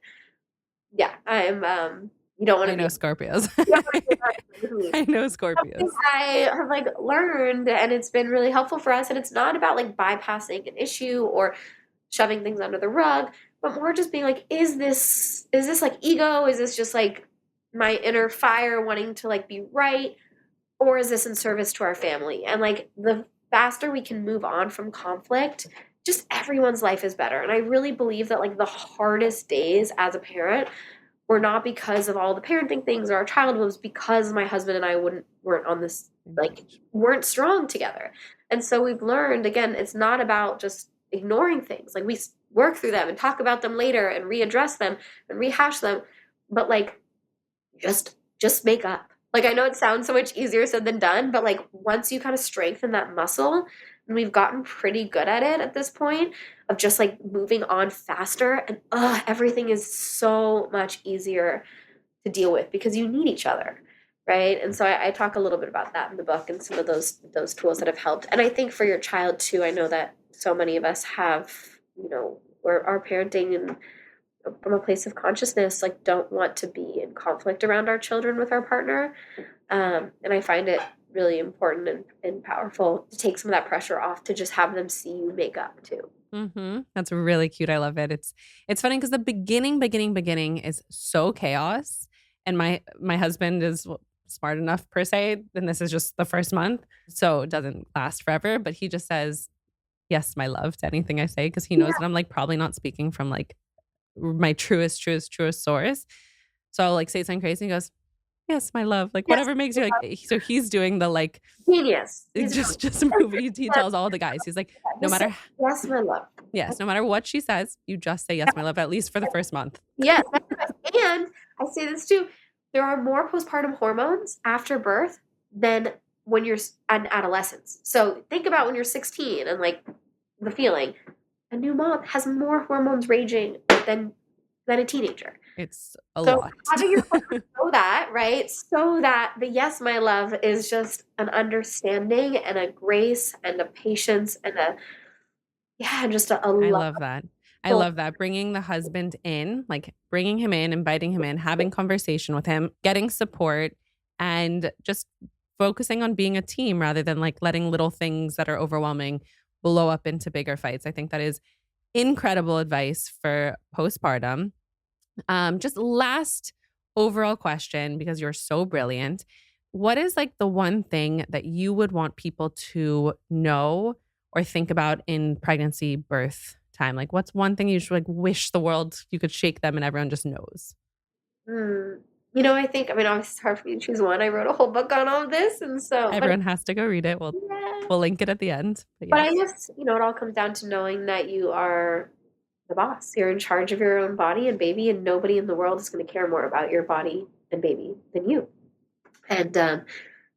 Speaker 1: yeah, I'm you don't want
Speaker 3: I
Speaker 1: to
Speaker 3: know
Speaker 1: be
Speaker 3: Scorpios.
Speaker 1: you don't wanna be with me.
Speaker 3: I know
Speaker 1: Something
Speaker 3: Scorpios.
Speaker 1: I have like learned and it's been really helpful for us. And it's not about like bypassing an issue or shoving things under the rug, but more just being like, is this like ego? Is this just like my inner fire wanting to like be right? Or is this in service to our family? And like the faster we can move on from conflict, just everyone's life is better. And I really believe that like the hardest days as a parent were not because of all the parenting things or our child, was because my husband and I weren't on this, like weren't strong together. And so we've learned, again, it's not about just ignoring things. Like we work through them and talk about them later and readdress them and rehash them, but like just make up. Like I know it sounds so much easier said than done, but like once you kind of strengthen that muscle, and we've gotten pretty good at it at this point of just like moving on faster, and everything is so much easier to deal with because you need each other, right? And so I talk a little bit about that in the book and some of those tools that have helped. And I think for your child too, I know that so many of us have, we're our parenting and from a place of consciousness, like don't want to be in conflict around our children with our partner. And I find it really important and powerful to take some of that pressure off, to just have them see you make up too.
Speaker 3: That's really cute. I love it. It's funny because the beginning is so chaos, and my husband is smart enough per se, and this is just the first month, so it doesn't last forever. But he just says yes, my love, to anything I say because he knows that I'm like probably not speaking from like my truest source. So I'll like say something crazy and he goes, yes, my love. Like
Speaker 1: Yes.
Speaker 3: whatever makes you like so he's doing the like
Speaker 1: Genius. He's
Speaker 3: just move. He tells all the guys. He's like, no
Speaker 1: just say,
Speaker 3: matter
Speaker 1: yes, my love.
Speaker 3: yes, no matter what she says, you just say yes, my love, at least for the first month.
Speaker 1: Yes. And I say this too. There are more postpartum hormones after birth than when you're an adolescence. So think about when you're 16 and like the feeling. A new mom has more hormones raging than a teenager.
Speaker 3: It's a
Speaker 1: So
Speaker 3: lot.
Speaker 1: having your partner know that, right? So that the yes, my love is just an understanding and a grace and a patience and just a
Speaker 3: I
Speaker 1: love.
Speaker 3: love that. I love that. Bringing the husband in, like bringing him in, inviting him in, having conversation with him, getting support, and just focusing on being a team rather than like letting little things that are overwhelming blow up into bigger fights. I think that is incredible advice for postpartum. Just last overall question, because you're so brilliant. What is like the one thing that you would want people to know or think about in pregnancy, birth time? Like, what's one thing you should like wish the world you could shake them and everyone just knows?
Speaker 1: Mm. You know, I mean, obviously it's hard for me to choose one. I wrote a whole book on all of this, and so, but
Speaker 3: Everyone has to go read it.
Speaker 1: yeah.
Speaker 3: We'll link it at the end. But
Speaker 1: But I
Speaker 3: yes.
Speaker 1: guess, it all comes down to knowing that you are the boss. You're in charge of your own body and baby, and nobody in the world is going to care more about your body and baby than you. And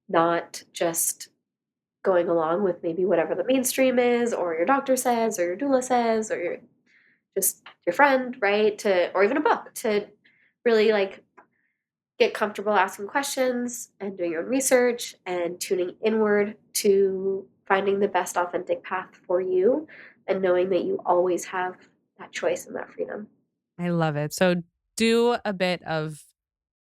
Speaker 1: not just going along with maybe whatever the mainstream is, or your doctor says, or your doula says, or just your friend, right? Or even a book to really like get comfortable asking questions and doing your own research and tuning inward to finding the best authentic path for you and knowing that you always have that choice and that freedom.
Speaker 3: I love it. So do a bit of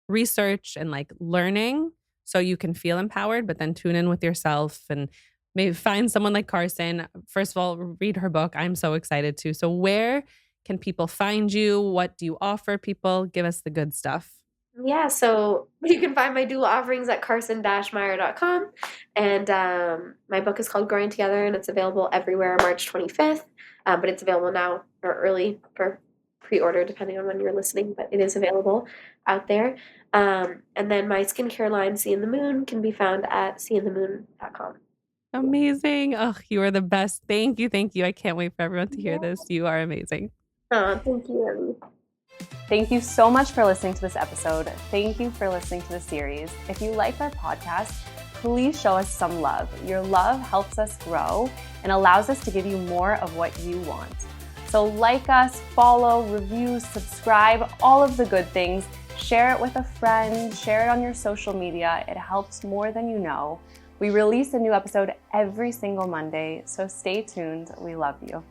Speaker 3: research and like learning so you can feel empowered, but then tune in with yourself and maybe find someone like Carson. First of all, read her book. I'm so excited too. So where can people find you? What do you offer people? Give us the good stuff.
Speaker 1: Yeah, so you can find my dual offerings at carson-meyer.com. And my book is called Growing Together, and it's available everywhere March 25th. But it's available now or early for pre-order, depending on when you're listening, but it is available out there. And then my skincare line, See in the Moon, can be found at seeinthemoon.com.
Speaker 3: Amazing. Oh, you are the best. Thank you. Thank you. I can't wait for everyone to hear
Speaker 1: Yeah.
Speaker 3: this. You are amazing.
Speaker 1: Thank you, Ellie.
Speaker 2: Thank you so much for listening to this episode. Thank you for listening to the series. If you like our podcast, please show us some love. Your love helps us grow and allows us to give you more of what you want. So like us, follow, review, subscribe, all of the good things. Share it with a friend, share it on your social media. It helps more than you know. We release a new episode every single Monday, so stay tuned. We love you.